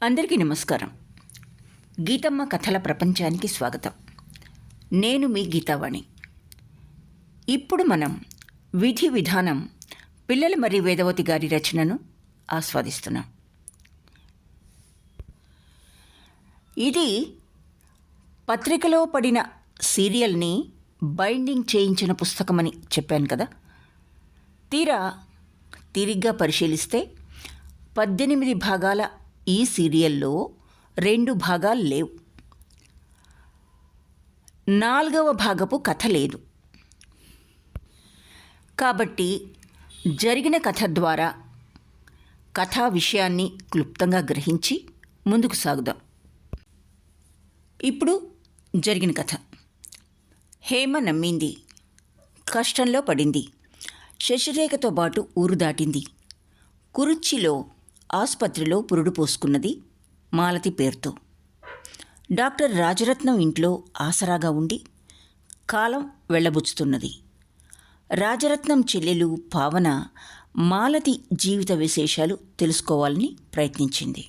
అందరికీ నమస్కారం. గీతమ్మ కథల ప్రపంచానికి స్వాగతం. నేను మీ గీతావాణి. ఇప్పుడు మనం విధి విధానం పిల్లల మరి వేదవతి గారి రచనను ఆస్వాదిస్తున్నాం. ఇది పత్రికలో పడిన సీరియల్ని బైండింగ్ చేయించిన పుస్తకమని చెప్పాను కదా. తిరిగ్గా పరిశీలిస్తే 18 భాగాల ఈ సీరియల్లో 2 భాగాలు లేవు. 4వ భాగపు కథ లేదు. కాబట్టి జరిగిన కథ ద్వారా కథా విషయాన్ని క్లుప్తంగా గ్రహించి ముందుకు సాగుదాం. ఇప్పుడు జరిగిన కథ. హేమ నమ్మింది, కష్టంలో పడింది, శశిరేఖతో పాటు ఊరు దాటింది. కురుచ్చిలో ఆసుపత్రిలో పురుడు పోసుకున్నది మాలతి పేరుతో. డాక్టర్ రాజరత్నం ఇంట్లో ఆసరాగా ఉండి కాలం వెళ్ళబుచ్చుతున్నది. రాజరత్నం చెల్లెలు పావన మాలతి జీవిత విశేషాలు తెలుసుకోవాలని ప్రయత్నించింది.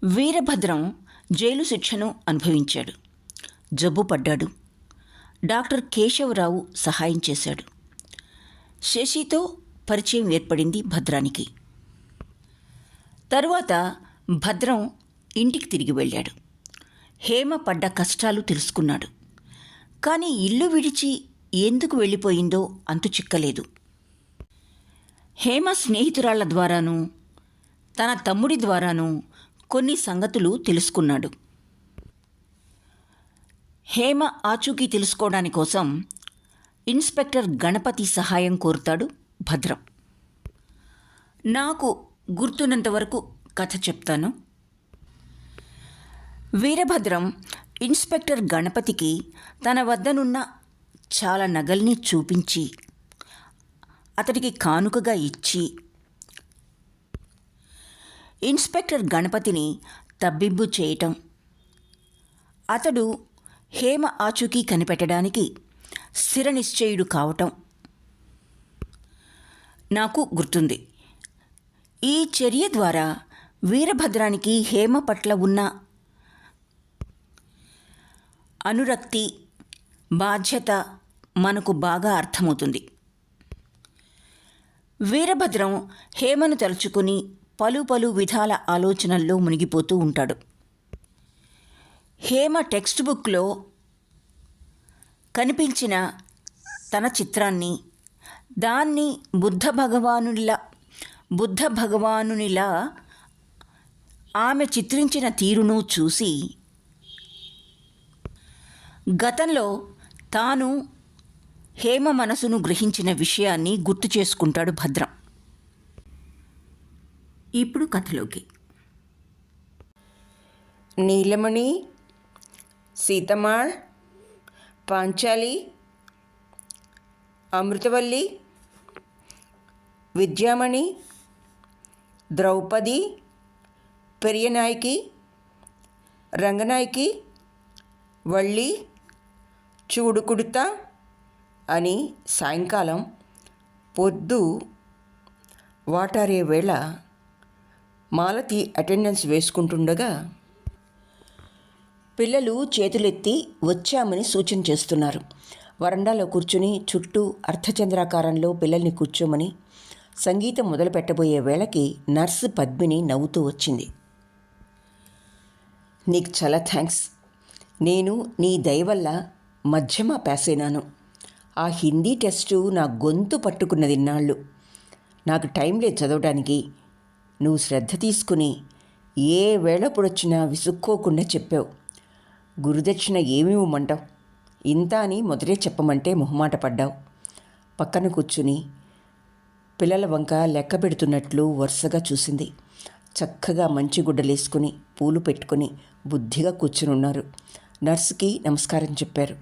వీరభద్రం జైలు శిక్షను అనుభవించాడు. జబ్బు పడ్డాడు. డాక్టర్ కేశవరావు సహాయం చేశాడు. శశితో పరిచయం ఏర్పడింది భద్రానికి. తరువాత భద్రం ఇంటికి తిరిగి వెళ్ళాడు. హేమ పడ్డ కష్టాలు తెలుసుకున్నాడు. కానీ ఇల్లు విడిచి ఎందుకు వెళ్ళిపోయిందో అంతు చిక్కలేదు. హేమ స్నేహితురాళ్ల ద్వారానూ తన తమ్ముడి ద్వారానూ కొన్ని సంగతులు తెలుసుకున్నాడు. హేమ ఆచూకీ తెలుసుకోవడాని కోసం ఇన్స్పెక్టర్ గణపతి సహాయం కోరుతాడు భద్రం. నాకు గుర్తున్నంతవరకు కథ చెప్తాను. వీరభద్రం ఇన్స్పెక్టర్ గణపతికి తన వద్దనున్న చాలా నగల్ని చూపించి అతడికి కానుకగా ఇచ్చి ఇన్స్పెక్టర్ గణపతిని తబ్బిబ్బు చేయటం, అతడు హేమ ఆచూకీ కనిపెట్టడానికి స్థిర నిశ్చయుడు కావటం నాకు గుర్తుంది. ఈ చర్య ద్వారా వీరభద్రానికి హేమ పట్ల ఉన్న అనురక్తి, బాధ్యత మనకు బాగా అర్థమవుతుంది. వీరభద్రం హేమను తలుచుకుని పలు విధాల ఆలోచనల్లో మునిగిపోతూ ఉంటాడు. హేమ టెక్స్ట్ బుక్లో కనిపించిన తన చిత్రాన్ని, దాన్ని బుద్ధ భగవానునిలా ఆమె చిత్రించిన తీరును చూసి గతంలో తాను హేమ మనసును గ్రహించిన విషయాన్ని గుర్తు చేసుకుంటాడు భద్రం. ఇప్పుడు కథలోకి. నీలమణి, సీతమ్మాళ్, పాంచాలి, అమృతవల్లి, విద్యామణి, ద్రౌపది, పెరియనాయకి, రంగనాయకి, వళ్ళి, చూడుకుడుత అని సాయంకాలం పొద్దు వాటారే వేళ మాలతి అటెండెన్స్ వేసుకుంటుండగా పిల్లలు చేతులెత్తి వచ్చామని సూచన చేస్తున్నారు. వరండాలో కూర్చుని చుట్టూ అర్ధచంద్రాకారంలో పిల్లల్ని కూర్చోమని సంగీతం మొదలు పెట్టబోయే వేళకి నర్సు పద్మిని నవ్వుతూ వచ్చింది. నీకు చాలా థ్యాంక్స్. నేను నీ దయ వల్ల మధ్యమ పాస్ అయినాను. ఆ హిందీ టెస్టు నా గొంతు పట్టుకున్నది ఇన్నాళ్ళు. నాకు టైం లేదు చదవడానికి. నువ్వు శ్రద్ధ తీసుకుని ఏ వేళప్పుడొచ్చినా విసుక్కోకుండా చెప్పావు. గురుదక్షిణ ఏమి ఇవ్వమంటావు? ఇంత అని మొదటే చెప్పమంటే మొహమాట పడ్డావు. పక్కన కూర్చుని పిల్లల వంక లెక్క పెడుతున్నట్లు వరుసగా చూసింది. చక్కగా మంచి గుడ్డలేసుకుని పూలు పెట్టుకుని బుద్ధిగా కూర్చుని ఉన్నారు. నర్సుకి నమస్కారం చెప్పారు.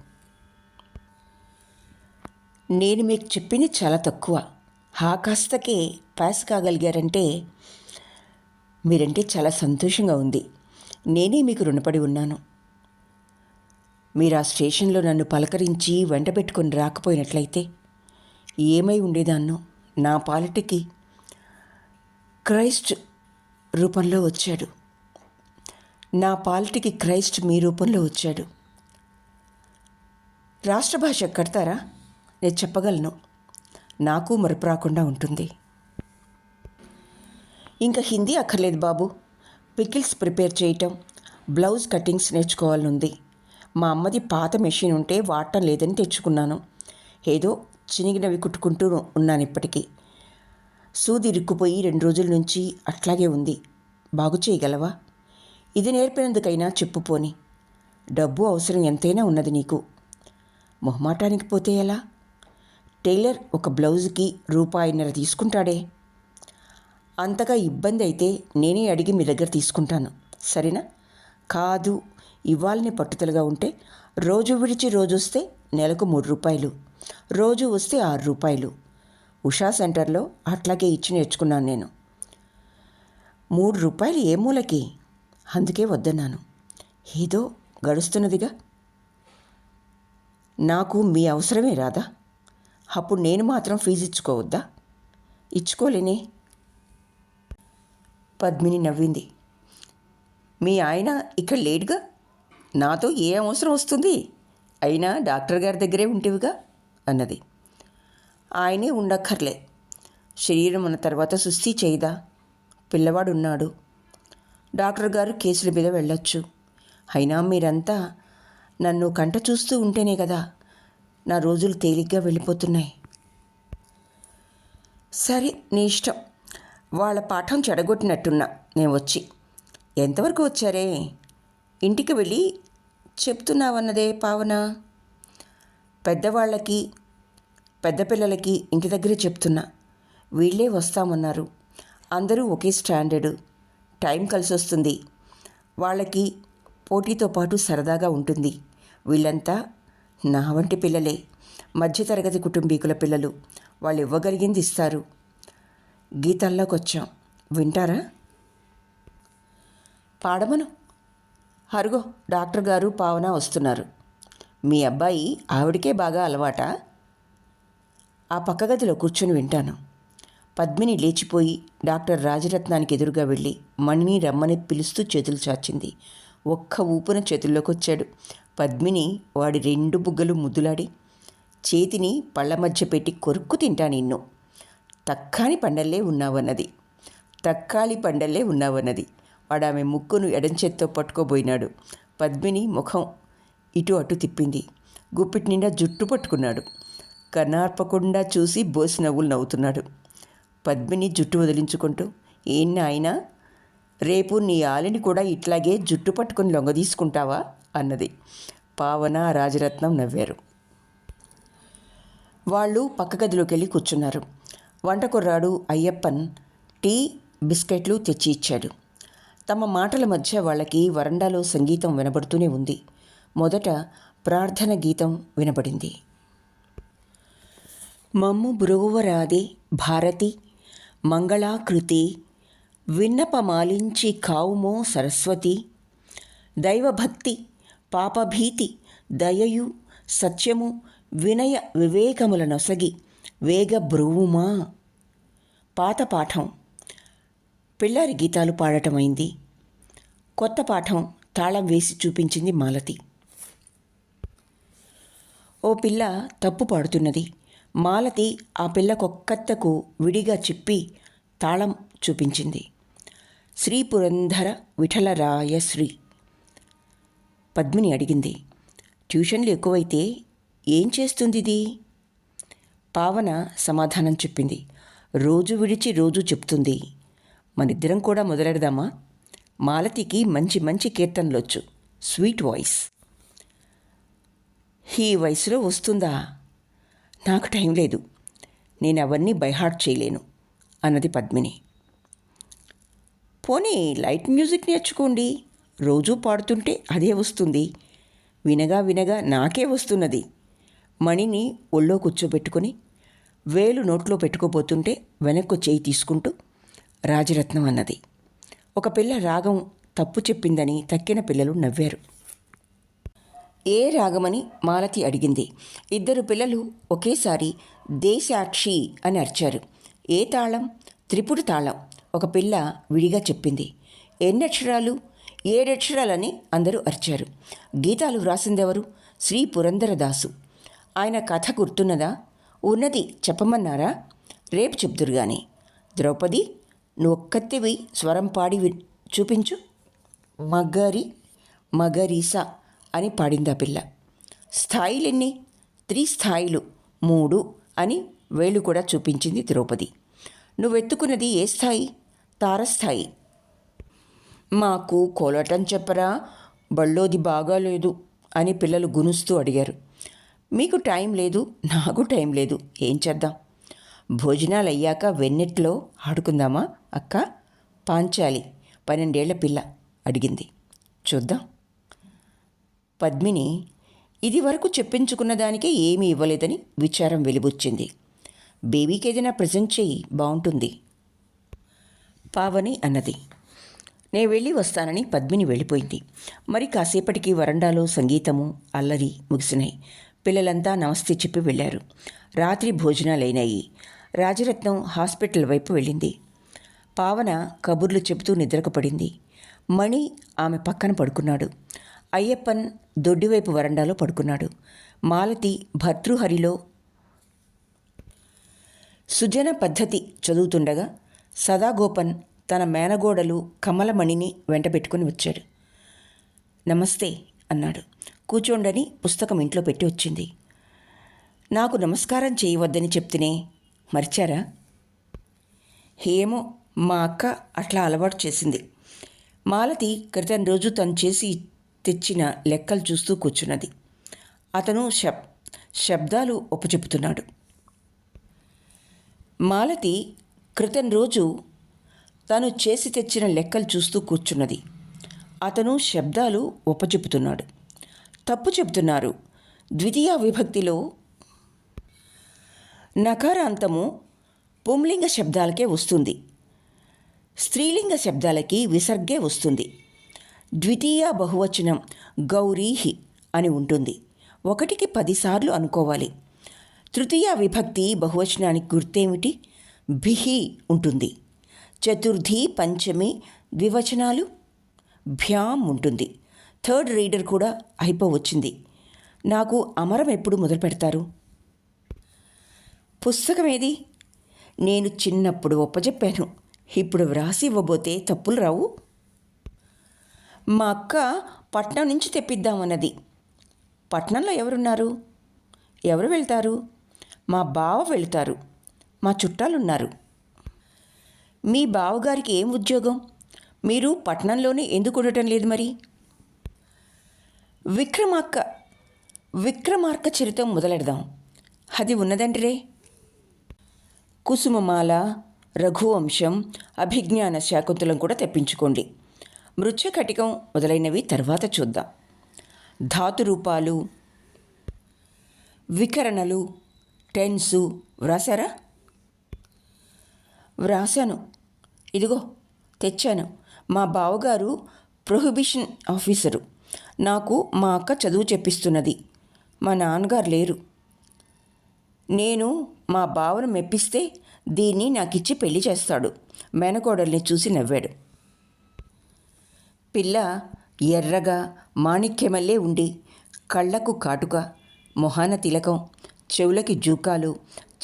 నేను మీకు చెప్పింది చాలా తక్కువ. కాస్తకే పాస్ కాగలిగారంటే మీరంటే చాలా సంతోషంగా ఉంది. నేనే మీకు రుణపడి ఉన్నాను. మీరు ఆ స్టేషన్లో నన్ను పలకరించి వెంట పెట్టుకొని రాకపోయినట్లయితే ఏమై ఉండేదాన్నో నా పాలిటికి క్రైస్ట్ రూపంలో వచ్చాడు. నా పాలిటికి క్రైస్ట్ మీ రూపంలో వచ్చాడు. రాష్ట్ర భాష కడతారా? నేను చెప్పగలను. నాకు మరపు రాకుండా ఉంటుంది. ఇంకా హిందీ అక్కర్లేదు బాబు. పికిల్స్ ప్రిపేర్ చేయటం, బ్లౌజ్ కటింగ్స్ నేర్చుకోవాలనుంది. మా అమ్మది పాత మెషిన్ ఉంటే వాడటం లేదని తెచ్చుకున్నాను. ఏదో చినిగినవి కుట్టుకుంటూ ఉన్నాను. ఇప్పటికీ సూది ఇరుక్కుపోయి 2 రోజుల నుంచి అట్లాగే ఉంది. బాగు చేయగలవా? ఇది నేర్పినందుకైనా చెప్పుపోని. డబ్బు అవసరం ఎంతైనా ఉన్నది నీకు. మొహమాటానికి పోతే ఎలా? టైలర్ ఒక బ్లౌజుకి ₹1.50 తీసుకుంటాడే. అంతగా ఇబ్బంది అయితే నేనే అడిగి మీ దగ్గర తీసుకుంటాను, సరేనా? కాదు, ఇవ్వాలని పట్టుదలగా ఉంటే రోజు విడిచి రోజు వస్తే నెలకు ₹3, రోజు వస్తే ₹6. ఉషా సెంటర్లో అట్లాగే ఇచ్చి నేర్చుకున్నాను నేను. ₹3 ఏ మూలకి? అందుకే వద్దన్నాను. ఏదో గడుస్తున్నదిగా. నాకు మీ అవసరమే రాదా? అప్పుడు నేను మాత్రం ఫీజు ఇచ్చుకోవద్దా? ఇచ్చుకోలేనే. పద్మిని నవ్వింది. మీ ఆయన ఇక్కడ లేడుగా. నాతో ఏ అవసరం వస్తుంది? అయినా డాక్టర్ గారి దగ్గరే ఉంటేవిగా అన్నది. ఆయనే ఉండక్కర్లే. శరీరం ఉన్న తర్వాత సుస్థి చేయదా? పిల్లవాడున్నాడు. డాక్టర్ గారు కేసుల మీద వెళ్ళొచ్చు. అయినా మీరంతా నన్ను కంట చూస్తూ ఉంటేనే కదా నా రోజులు తేలిగ్గా వెళ్ళిపోతున్నాయి. సరే, నీ ఇష్టం. వాళ్ళ పాఠం చెడగొట్టినట్టున్నా నేను వచ్చి. ఎంతవరకు వచ్చారే? ఇంటికి వెళ్ళి చెప్తున్నావన్నదే పావన. పెద్దవాళ్ళకి పెద్ద పిల్లలకి ఇంటి దగ్గరే చెప్తున్నా. వీళ్ళే వస్తామన్నారు. అందరూ ఒకే స్టాండర్డు. టైం కలిసి వస్తుంది. వాళ్ళకి పోటీతో పాటు సరదాగా ఉంటుంది. వీళ్ళంతా నా వంటి పిల్లలే, మధ్యతరగతి కుటుంబీకుల పిల్లలు. వాళ్ళు ఇవ్వగలిగింది ఇస్తారు. గీతాల్లోకి వచ్చాం. వింటారా? పాడమను. అరుగో డాక్టర్ గారు పావన వస్తున్నారు. మీ అబ్బాయి ఆవిడికే బాగా అలవాటా? ఆ పక్క గదిలో కూర్చొని వింటాను. పద్మిని లేచిపోయి డాక్టర్ రాజరత్నానికి ఎదురుగా వెళ్ళి మణిని రమ్మని పిలుస్తూ చేతులు చాచింది. ఒక్క ఊపున చేతుల్లోకి వచ్చాడు. పద్మిని వాడి 2 బుగ్గలు ముద్దులాడి చేతిని పళ్ళ మధ్య పెట్టి కొరుక్కు తింటా నిన్ను. తక్కాలి పండల్లే ఉన్నావన్నది. వాడు ఆమె ముక్కును ఎడంచేత్తో పట్టుకోబోయినాడు. పద్మిని ముఖం ఇటు అటు తిప్పింది. గుప్పిటి నిండా జుట్టు పట్టుకున్నాడు. కన్నార్పకుండా చూసి బోసి నవ్వులు నవ్వుతున్నాడు. పద్మిని జుట్టు వదిలించుకుంటూ, ఏం నాయనా, రేపు నీ ఆలిని కూడా ఇట్లాగే జుట్టు పట్టుకుని లొంగదీసుకుంటావా అన్నది. పావన, రాజరత్నం నవ్వారు. వాళ్ళు పక్క గదిలోకి వెళ్ళి కూర్చున్నారు. వంటకుర్రాడు అయ్యప్పన్ టీ, బిస్కెట్లు తెచ్చి ఇచ్చాడు. తమ మాటల మధ్య వాళ్ళకి వరండాలో సంగీతం వినబడుతూనే ఉంది. మొదట ప్రార్థన గీతం వినబడింది. మమ్ము బృగువరాదే భారతి మంగళాకృతి విన్నపమాలించి కావుమో సరస్వతి. దైవభక్తి పాపభీతి దయయు సత్యము వినయ వివేకముల నొసగి వేగ బ్రువుమా. పాత పాఠం పిల్లారి గీతాలు పాడటమైంది. కొత్త పాఠం తాళం వేసి చూపించింది మాలతి. ఓ పిల్ల తప్పు పాడుతున్నది. మాలతి ఆ పిల్లకొక్కత్తకు విడిగా చెప్పి తాళం చూపించింది. శ్రీ పురంధర విఠలరాయ శ్రీ. పద్మిని అడిగింది. ట్యూషన్లు ఎక్కువైతే ఏం చేస్తుంది ఇది? పావన సమాధానం చెప్పింది. రోజు విడిచి రోజు చెప్తుంది. మనిద్దరం కూడా మొదలెడదామా? మాలతికి మంచి మంచి కీర్తనలొచ్చు, స్వీట్ వాయిస్. ఈ వయసులో వస్తుందా? నాకు టైం లేదు, నేను అవన్నీ బైహార్ట్ చేయలేను అన్నది పద్మిని. పోనీ లైట్ మ్యూజిక్ నేర్చుకోండి. రోజూ పాడుతుంటే అదే వస్తుంది. వినగా వినగా నాకే వస్తున్నది. మణిని ఒళ్ళో కూర్చోబెట్టుకుని వేలు నోట్లో పెట్టుకోబోతుంటే వెనక్కు చేయి తీసుకుంటూ రాజరత్నం అన్నది. ఒక పిల్ల రాగం తప్పు చెప్పిందని తక్కిన పిల్లలు నవ్వారు. ఏ రాగమని మాలతి అడిగింది. 2 పిల్లలు ఒకేసారి దేశాక్షి అని అరిచారు. ఏ తాళం? త్రిపుట తాళం. ఒక పిల్ల విడిగా చెప్పింది. ఎన్నక్షరాలు? 7 అక్షరాలని అందరూ అరిచారు. గీతాలు వ్రాసిందెవరు? శ్రీ పురందరదాసు. ఆయన కథ గుర్తున్నదా? ఉన్నది చెప్పమన్నారా? రేపు చెప్తురు గాని. ద్రౌపది, నువ్వొక్కత్తివి స్వరం పాడి చూపించు. మగరి మగరీస అని పాడిందా పిల్ల. స్థాయిలెన్ని? 3 స్థాయిలు, 3 అని వేళ్ళు కూడా చూపించింది ద్రౌపది. నువ్వెత్తుకున్నది ఏ స్థాయి? తారస్థాయి. మాకు కోలాటం చెప్పరా? బళ్ళోది బాగాలేదు అని పిల్లలు గునుస్తూ అడిగారు. మీకు టైం లేదు, నాకు టైం లేదు, ఏం చేద్దాం? భోజనాలు అయ్యాక వెన్నెట్లో ఆడుకుందామా అక్క? పాంచాలి 12 ఏళ్ల పిల్ల అడిగింది. చూద్దాం. పద్మిని ఇది వరకు చెప్పించుకున్న దానికే ఏమీ ఇవ్వలేదని విచారం వెలిబుచ్చింది. బేబీకి ఏదైనా ప్రజెంట్ చెయ్యి, బాగుంటుంది. పావని అన్నది. నే వెళ్ళి వస్తానని పద్మిని వెళ్ళిపోయింది. మరి కాసేపటికి వరండాలో సంగీతము అల్లరి ముగిసినాయి. పిల్లలంతా నమస్తే చెప్పి వెళ్ళారు. రాత్రి భోజనాలైనాయి. రాజరత్నం హాస్పిటల్ వైపు వెళ్ళింది. పావన కబుర్లు చెబుతూ నిద్రకు పడింది. మణి ఆమె పక్కన పడుకున్నాడు. అయ్యప్పన్ దొడ్డివైపు వరండాలో పడుకున్నాడు. మాలతి భర్తృహరిలో సుజన పద్ధతి చదువుతుండగా సదాగోపన్ తన మేనగోడలు కమలమణిని వెంట పెట్టుకుని వచ్చాడు. నమస్తే అన్నాడు. కూర్చోండని పుస్తకం ఇంట్లో పెట్టి వచ్చింది. నాకు నమస్కారం చేయవద్దని చెప్తేనే మర్చారా? ఏమో, మా అక్క అట్లా అలవాటు చేసింది. మాలతి క్రితం రోజు తను చేసి తెచ్చిన లెక్కలు చూస్తూ కూర్చున్నది. అతను శబ్దాలు ఒప్పచెపుతున్నాడు. మాలతి క్రితం రోజు తను చేసి తెచ్చిన లెక్కలు చూస్తూ కూర్చున్నది. అతను శబ్దాలు ఒప్పచెపుతున్నాడు. తప్పు చెబుతున్నారు. ద్వితీయ విభక్తిలో నకారాంతము పుంలింగ శబ్దాలకే వస్తుంది, స్త్రీలింగ శబ్దాలకి విసర్గే వస్తుంది. ద్వితీయ బహువచనం గౌరీహి అని ఉంటుంది. 1కి 10 సార్లు అనుకోవాలి. తృతీయ విభక్తి బహువచనానికి గుర్తేమిటి? భిహి ఉంటుంది. చతుర్థి పంచమి ద్వివచనాలు భ్యాం ఉంటుంది. థర్డ్ రీడర్ కూడా అయిపోవచ్చింది. నాకు అమరం ఎప్పుడు మొదలు పెడతారు? పుస్తకం ఏది? నేను చిన్నప్పుడు ఒప్పజెప్పాను. ఇప్పుడు వ్రాసి ఇవ్వబోతే తప్పులు రావు. మా అక్క పట్నం నుంచి తెప్పిద్దామన్నది. పట్నంలో ఎవరున్నారు? ఎవరు వెళ్తారు? మా బావ వెళ్తారు. మా చుట్టాలున్నారు. మీ బావగారికి ఏం ఉద్యోగం? మీరు పట్నంలోనే ఎందుకు ఉండటం లేదు మరి? విక్రమార్క చరితం మొదలెడదాం. అది ఉన్నదంటే కుసుమమాల, రఘువంశం, అభిజ్ఞాన శాకుంతలం కూడా తెప్పించుకోండి. మృచ్ఛకటికం మొదలైనవి తర్వాత చూద్దాం. ధాతురూపాలు, వికరణలు, టెన్సు వ్రాసారా? వ్రాసాను. ఇదిగో తెచ్చాను. మా బావగారు ప్రొహిబిషన్ ఆఫీసరు. నాకు మా అక్క చదువు చెప్పిస్తున్నది. మా నాన్నగారు లేరు. నేను మా బావను మెప్పిస్తే దీన్ని నాకిచ్చి పెళ్లి చేస్తాడు. మేనకోడల్ని చూసి నవ్వాడు. పిల్ల ఎర్రగా మాణిక్యమల్లే ఉండి, కళ్ళకు కాటుక, మొహాన తిలకం, చెవులకి జూకాలు,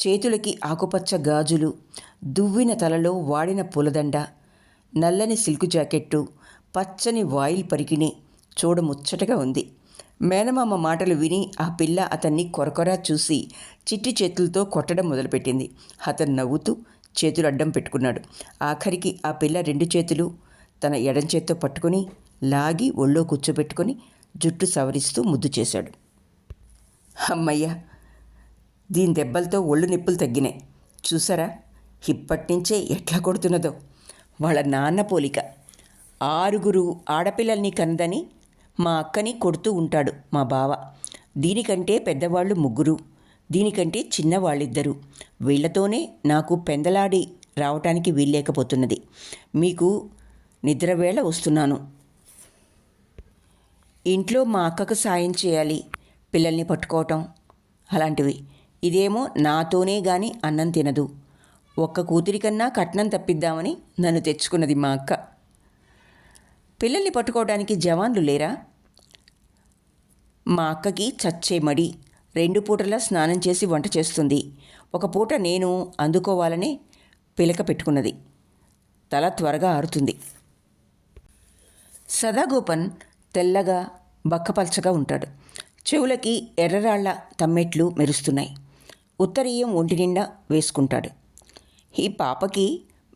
చేతులకి ఆకుపచ్చ గాజులు, దువ్విన తలలో వాడిన పూలదండ, నల్లని సిల్కు జాకెట్టు, పచ్చని వాయిల్ పరికిణి చూడముచ్చటగా ఉంది. మేనమామ మాటలు విని ఆ పిల్ల అతన్ని కొరకొరా చూసి చిట్టి చేతులతో కొట్టడం మొదలుపెట్టింది. అతను నవ్వుతూ చేతులు అడ్డం పెట్టుకున్నాడు. ఆఖరికి ఆ పిల్ల 2 చేతులు తన ఎడం చేత్తో పట్టుకొని లాగి ఒళ్ళో కూర్చోబెట్టుకొని జుట్టు సవరిస్తూ ముద్దు చేశాడు. అమ్మయ్య, దీని దెబ్బలతో ఒళ్ళు నిప్పులు తగ్గినాయి. చూసారా, ఇప్పటినుంచే ఎట్లా కొడుతున్నదో. వాళ్ళ నాన్న పోలిక. 6 ఆడపిల్లల్ని కన్నదని మా అక్కని కొడుతూ ఉంటాడు మా బావ. దీనికంటే పెద్దవాళ్ళు 3, దీనికంటే చిన్నవాళ్ళిద్దరు. వీళ్లతోనే నాకు పెందలాడి రావటానికి వీల్లేకపోతున్నది. మీకు నిద్రవేళ వస్తున్నాను. ఇంట్లో మా అక్కకు సాయం చేయాలి, పిల్లల్ని పట్టుకోవటం అలాంటివి. ఇదేమో నాతోనే గాని అన్నం తినదు. ఒక్క కూతురి కన్నా కట్నం తప్పిద్దామని నన్ను తెచ్చుకున్నది మా అక్క. పిల్లల్ని పట్టుకోవడానికి జవాన్లు లేరా? మా అక్కకి చచ్చే మడి, 2 పూటలా స్నానం చేసి వంట చేస్తుంది. ఒక పూట నేను అందుకోవాలనే పిలక పెట్టుకున్నది. తల త్వరగా ఆరుతుంది. సదాగోపన్ తెల్లగా బక్కపల్చగా ఉంటాడు. చెవులకి ఎర్రరాళ్ల తమ్మెట్లు మెరుస్తున్నాయి. ఉత్తరీయం ఒంటి నిండా వేసుకుంటాడు. ఈ పాపకి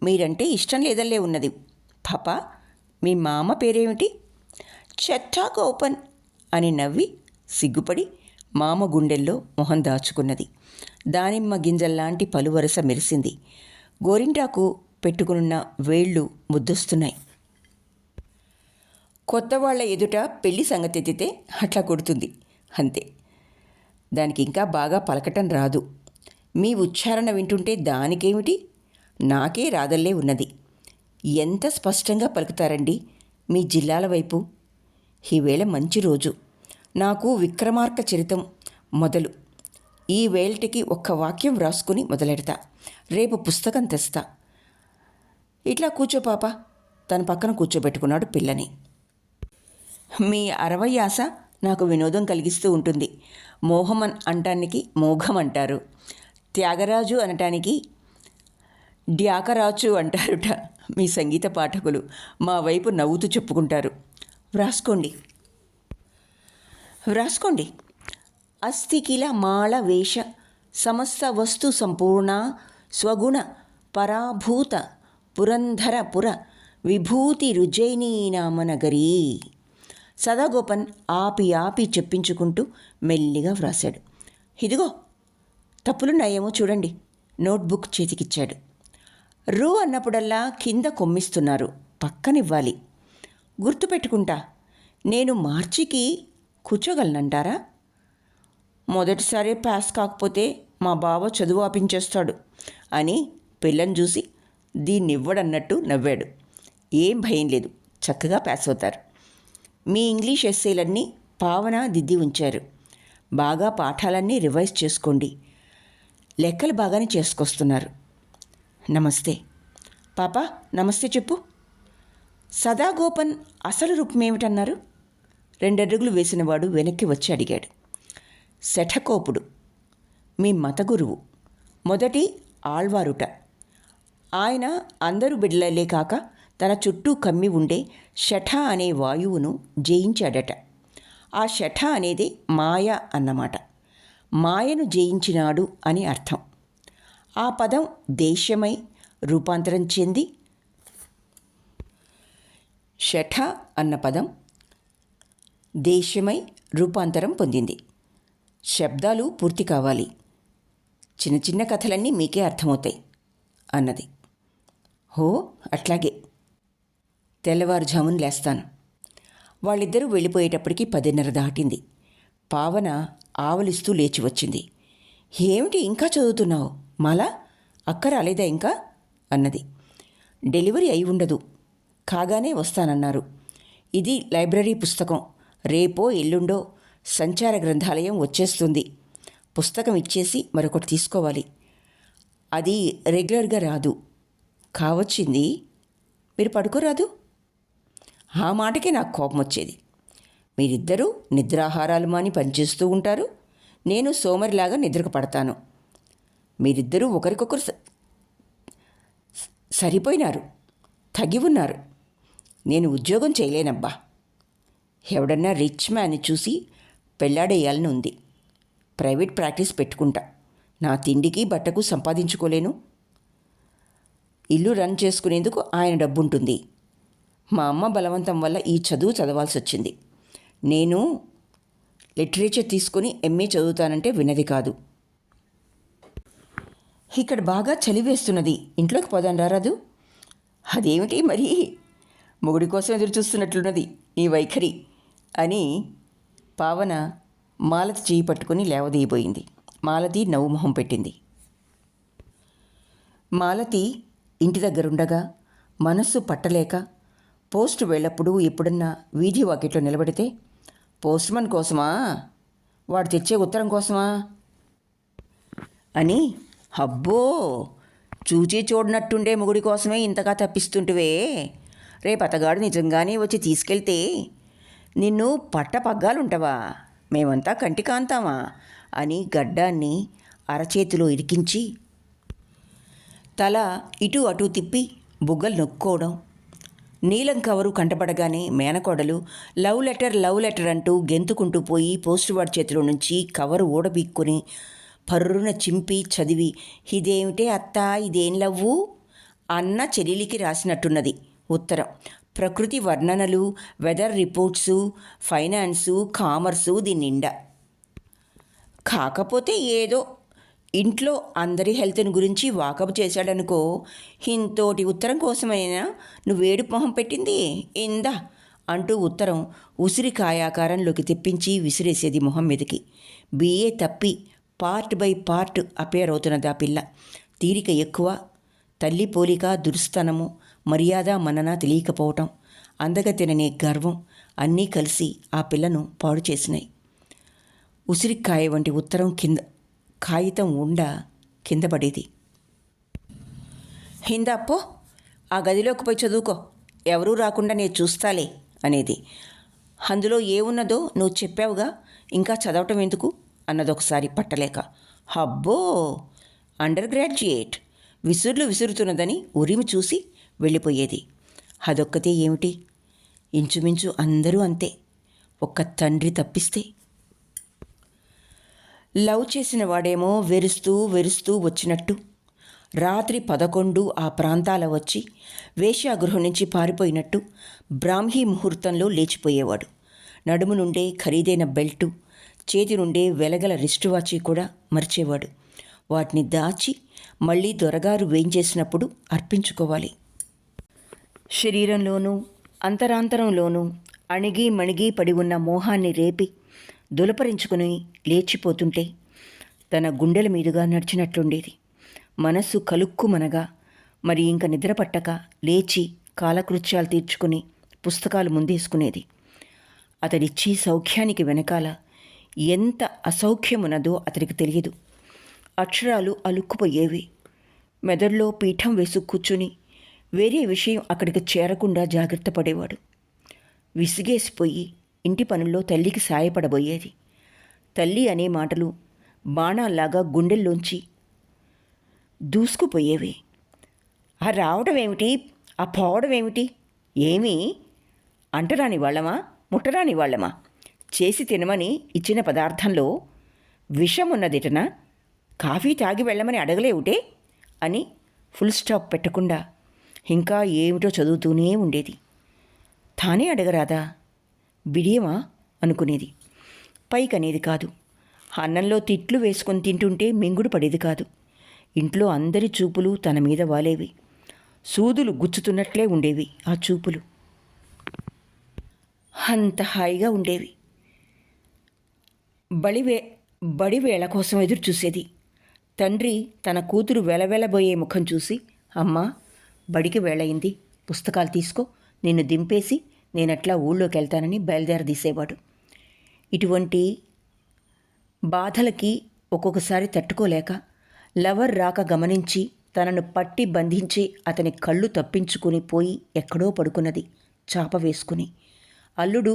మీరంటే ఇష్టం లేదల్లే ఉన్నది. పాప, మీ మామ పేరేమిటి? చెట్టాగోపన్ అని నవ్వి సిగ్గుపడి మామ గుండెల్లో మొహం దాచుకున్నది. దానిమ్మ గింజల్లాంటి పలువరస మెరిసింది. గోరింటాకు పెట్టుకున్న వేళ్ళు ముద్దొస్తున్నాయి. కొత్త వాళ్ళ ఎదుట పెళ్లి సంగతెత్తితే అట్లా కొడుతుంది, అంతే. దానికి ఇంకా బాగా పలకటం రాదు. మీ ఉచ్చారణ వింటుంటే దానికేమిటి, నాకే రాదల్లే ఉన్నది. ఎంత స్పష్టంగా పలుకుతారండి మీ జిల్లాల వైపు. ఈవేళ మంచి రోజు. నాకు విక్రమార్క చరితం మొదలు. ఈ వేళటికి ఒక్క వాక్యం వ్రాసుకుని మొదలెడతా. రేపు పుస్తకం తెస్తా. ఇట్లా కూర్చో పాప. తన పక్కన కూర్చోబెట్టుకున్నాడు పిల్లని. మీ 60 ఆశ నాకు వినోదం కలిగిస్తూ ఉంటుంది. మోహమన్ అంటానికి మోఘం అంటారు. త్యాగరాజు అనటానికి డ్యాకరాచు అంటారుట మీ సంగీత పాఠకులు. మా వైపు నవ్వుతూ చెప్పుకుంటారు. వ్రాసుకోండి. అస్తి కిల మాళ వేష సమస్త వస్తు సంపూర్ణ స్వగుణ పరాభూత పురంధర పుర విభూతి రుజైనీ నామనగరీ. సదాగోపన్ ఆపి చెప్పించుకుంటూ మెల్లిగా వ్రాశాడు. ఇదిగో తప్పులున్నాయేమో చూడండి. నోట్బుక్ చేతికిచ్చాడు. రూ అన్నప్పుడల్లా కింద కొమ్మిస్తున్నారు, పక్కనివ్వాలి. గుర్తుపెట్టుకుంటా. నేను మార్చికి కూర్చోగలనంటారా? మొదటిసారి పాస్ కాకపోతే మా బావ చదువు ఆపించేస్తాడు అని పిల్లని చూసి దీన్నివ్వడన్నట్టు నవ్వాడు. ఏం భయం లేదు, చక్కగా పాస్ అవుతారు. మీ ఇంగ్లీష్ ఎస్సేలన్నీ పావన దిద్ది ఉంచారు. బాగా పాఠాలన్నీ రివైజ్ చేసుకోండి. లెక్కలు బాగానే చేసుకొస్తున్నారు. నమస్తే పాప. నమస్తే చెప్పు. సదాగోపన్ అసలు రూపమేమిటన్నారు? 2 అడుగులు వేసినవాడు వెనక్కి వచ్చి అడిగాడు. శఠకోపుడు, మీ మత గురువు, మొదటి ఆళ్వారుట. ఆయన అందరూ బిడ్డలే కాక తన చుట్టూ కమ్మి ఉండే శఠ అనే వాయువును జయించాడట. ఆ శఠ అనేది మాయ అన్నమాట. మాయను జయించినాడు అని అర్థం. ఆ పదం దేశమై రూపాంతరం చెంది శఠ అన్న పదం దేశమై రూపాంతరం పొందింది. శబ్దాలు పూర్తి కావాలి. చిన్న చిన్న కథలన్నీ మీకే అర్థమవుతాయి అన్నది. హో, అట్లాగే. తెల్లవారుజామున లేస్తాను. వాళ్ళిద్దరూ వెళ్ళిపోయేటప్పటికి 10:30 దాటింది. పావన ఆవలిస్తూ లేచి వచ్చింది. ఏమిటి ఇంకా చదువుతున్నావు? మాలా, అక్క రాలేదా ఇంకా అన్నది. డెలివరీ అయి ఉండదు, కాగానే వస్తానన్నారు. ఇది లైబ్రరీ పుస్తకం. రేపో ఎల్లుండో సంచార గ్రంథాలయం వచ్చేస్తుంది. పుస్తకం ఇచ్చేసి మరొకటి తీసుకోవాలి. అది రెగ్యులర్గా రాదు. కావచ్చింది. మీరు పడుకోరాదు? ఆ మాటకే నాకు కోపం వచ్చేది. మీరిద్దరూ నిద్రాహారాలు మాని పనిచేస్తూ ఉంటారు. నేను సోమరిలాగా నిద్రకు పడతాను. మీరిద్దరూ ఒకరికొకరు సరిపోయినారు, తగి ఉన్నారు. నేను ఉద్యోగం చేయలేనబ్బా. ఎవడన్నా రిచ్ మ్యాన్ని చూసి పెళ్ళాడేయాలని ఉంది. ప్రైవేట్ ప్రాక్టీస్ పెట్టుకుంటా. నా తిండికి బట్టకు సంపాదించుకోలేను. ఇల్లు రన్ చేసుకునేందుకు ఆయన డబ్బుంటుంది. మా అమ్మ బలవంతం వల్ల ఈ చదువు చదవాల్సి వచ్చింది. నేను లిటరేచర్ తీసుకుని ఎంఏ చదువుతానంటే వినది కాదు. ఇక్కడ బాగా చలి వేస్తున్నది. ఇంట్లోకి పోదాం రారాదు? అదేమిటి మరి, మొగుడి కోసం ఎదురు చూస్తున్నట్లున్నది నీ వైఖరి అని పావన మాలతి చేయి పట్టుకుని లేవదీయబోయింది. మాలతి నవ్వు మొహం పెట్టింది. మాలతి ఇంటి దగ్గరుండగా మనస్సు పట్టలేక పోస్టు వెళ్ళప్పుడు ఎప్పుడన్నా వీధి వాకిట్లో నిలబడితే, పోస్ట్మన్ కోసమా, వాడు తెచ్చే ఉత్తరం కోసమా అని, అబ్బో చూచి చూడనట్టుండే మొగుడి కోసమే ఇంతగా తప్పిస్తుంటివే. రేపు అతగాడు నిజంగానే వచ్చి తీసుకెళ్తే నిన్ను పట్టపగ్గాలుంటవా, మేమంతా కంటి కాంతామా అని గడ్డాన్ని అరచేతిలో ఇరికించి తల ఇటు అటు తిప్పి బుగ్గలు నొక్కోవడం. నీలం కవరు కంటపడగానే మేనకోడలు లవ్ లెటర్ అంటూ గెంతుకుంటూ పోయి పోస్టువాడి చేతిలో నుంచి కవరు ఊడబీక్కుని పర్రున చింపి చదివి, ఇదేమిటే అత్తా, ఇదేం లవ్వు అన్న చెల్లెలికి రాసినట్టున్నది ఉత్తరం. ప్రకృతి వర్ణనలు, వెదర్ రిపోర్ట్సు, ఫైనాన్సు, కామర్సు దీని నిండా. కాకపోతే ఏదో ఇంట్లో అందరి హెల్త్ని గురించి వాకప్ చేశాడనుకో, ఇంతోటి ఉత్తరం కోసమైనా నువ్వేడు మొహం పెట్టింది ఇందా అంటూ ఉత్తరం ఉసిరికాయాకారంలోకి తెప్పించి విసిరేసేది మొహం మీదకి. బిఏ తప్పి పార్ట్ బై పార్ట్ అపేర్ అవుతున్నది ఆ పిల్ల. తీరిక ఎక్కువ, తల్లి పోలిక, దుర్స్థనము, మర్యాద మనన తెలియకపోవటం, అందగతిననే గర్వం అన్నీ కలిసి ఆ పిల్లను పాడు చేసినాయి. ఉసిరికాయ వంటి ఉత్తరం కాగితం కింద పడేది. హిందాప్పో, ఆ గదిలోకి పోయి చదువుకో, ఎవరూ రాకుండా నేను చూస్తాలే అనేది. అందులో ఏమున్నదో నువ్వు చెప్పావుగా, ఇంకా చదవటం ఎందుకు అన్నదొకసారి పట్టలేక. అబ్బో, అండర్ గ్రాడ్యుయేట్ విసురులు విసురుతున్నదని ఉరిమి చూసి వెళ్ళిపోయేది. అదొక్కతే ఏమిటి, ఇంచుమించు అందరూ అంతే, ఒక్క తండ్రి తప్పిస్తే. లవ్ చేసిన వాడేమో వెరుస్తూ వెరుస్తూ వచ్చినట్టు రాత్రి 11 ఆ ప్రాంతాల వచ్చి వేశ్యాగృహం నుంచి పారిపోయినట్టు బ్రాహ్మీ ముహూర్తంలో లేచిపోయేవాడు. నడుము నుండే ఖరీదైన బెల్టు, చేతి నుండే వెలగల రిస్టు వాచి కూడా మర్చేవాడు. వాటిని దాచి మళ్ళీ దొరగారు వేయించేసినప్పుడు అర్పించుకోవాలి. శరీరంలోనూ అంతరాంతరంలోనూ అణిగి మణిగి పడి ఉన్న మోహాన్ని రేపి దులపరించుకుని లేచిపోతుంటే తన గుండెల మీదుగా నడిచినట్లుండేది. మనస్సు కలుక్కుమనగా మరి ఇంక నిద్రపట్టక లేచి కాలకృత్యాలు తీర్చుకుని పుస్తకాలు ముందేసుకునేది. అతడిచ్చి సౌఖ్యానికి వెనకాల ఎంత అసౌఖ్యమున్నదో అతడికి తెలియదు. అక్షరాలు అలుక్కుపోయేవి. మెదడులో పీఠం వేసు కూర్చుని వేరే విషయం అక్కడికి చేరకుండా జాగ్రత్త పడేవాడు. విసిగేసిపోయి ఇంటి పనుల్లో తల్లికి సాయపడబోయేది. తల్లి అనే మాటలు బాణాల్లాగా గుండెల్లోంచి దూసుకుపోయేవి. ఆ రావడం ఏమిటి, ఆ పోవడం ఏమిటి, ఏమీ అంటరాని వాళ్ళమా, ముట్టరాని వాళ్ళమా, చేసి తినమని ఇచ్చిన పదార్థంలో విషం ఉన్నదిటనా, కాఫీ తాగి వెళ్ళమని అడగలేవుటే అని ఫుల్ స్టాప్ పెట్టకుండా ఇంకా ఏమిటో చదువుతూనే ఉండేది. తానే అడగరాదా, బిడియమా అనుకునేది. పైకనేది కాదు. అన్నంలో తిట్లు వేసుకొని తింటుంటే మింగుడు పడేది కాదు. ఇంట్లో అందరి చూపులు తన మీద వాలేవి. సూదులు గుచ్చుతున్నట్లే ఉండేవి ఆ చూపులు. అంత హాయిగా ఉండేవి. బడివేళ కోసం ఎదురు చూసేది. తండ్రి తన కూతురు వెలవెలబోయే ముఖం చూసి, అమ్మా బడికి వేళయింది, పుస్తకాలు తీసుకో, నిన్ను దింపేసి నేనట్లా ఊళ్ళోకి వెళ్తానని బయలుదేరదీసేవాడు. ఇటువంటి బాధలకి ఒక్కొక్కసారి తట్టుకోలేక లవర్ రాక గమనించి తనను పట్టి బంధించి అతని కళ్ళు తప్పించుకుని పోయి ఎక్కడో పడుకున్నది చాప వేసుకుని. అల్లుడు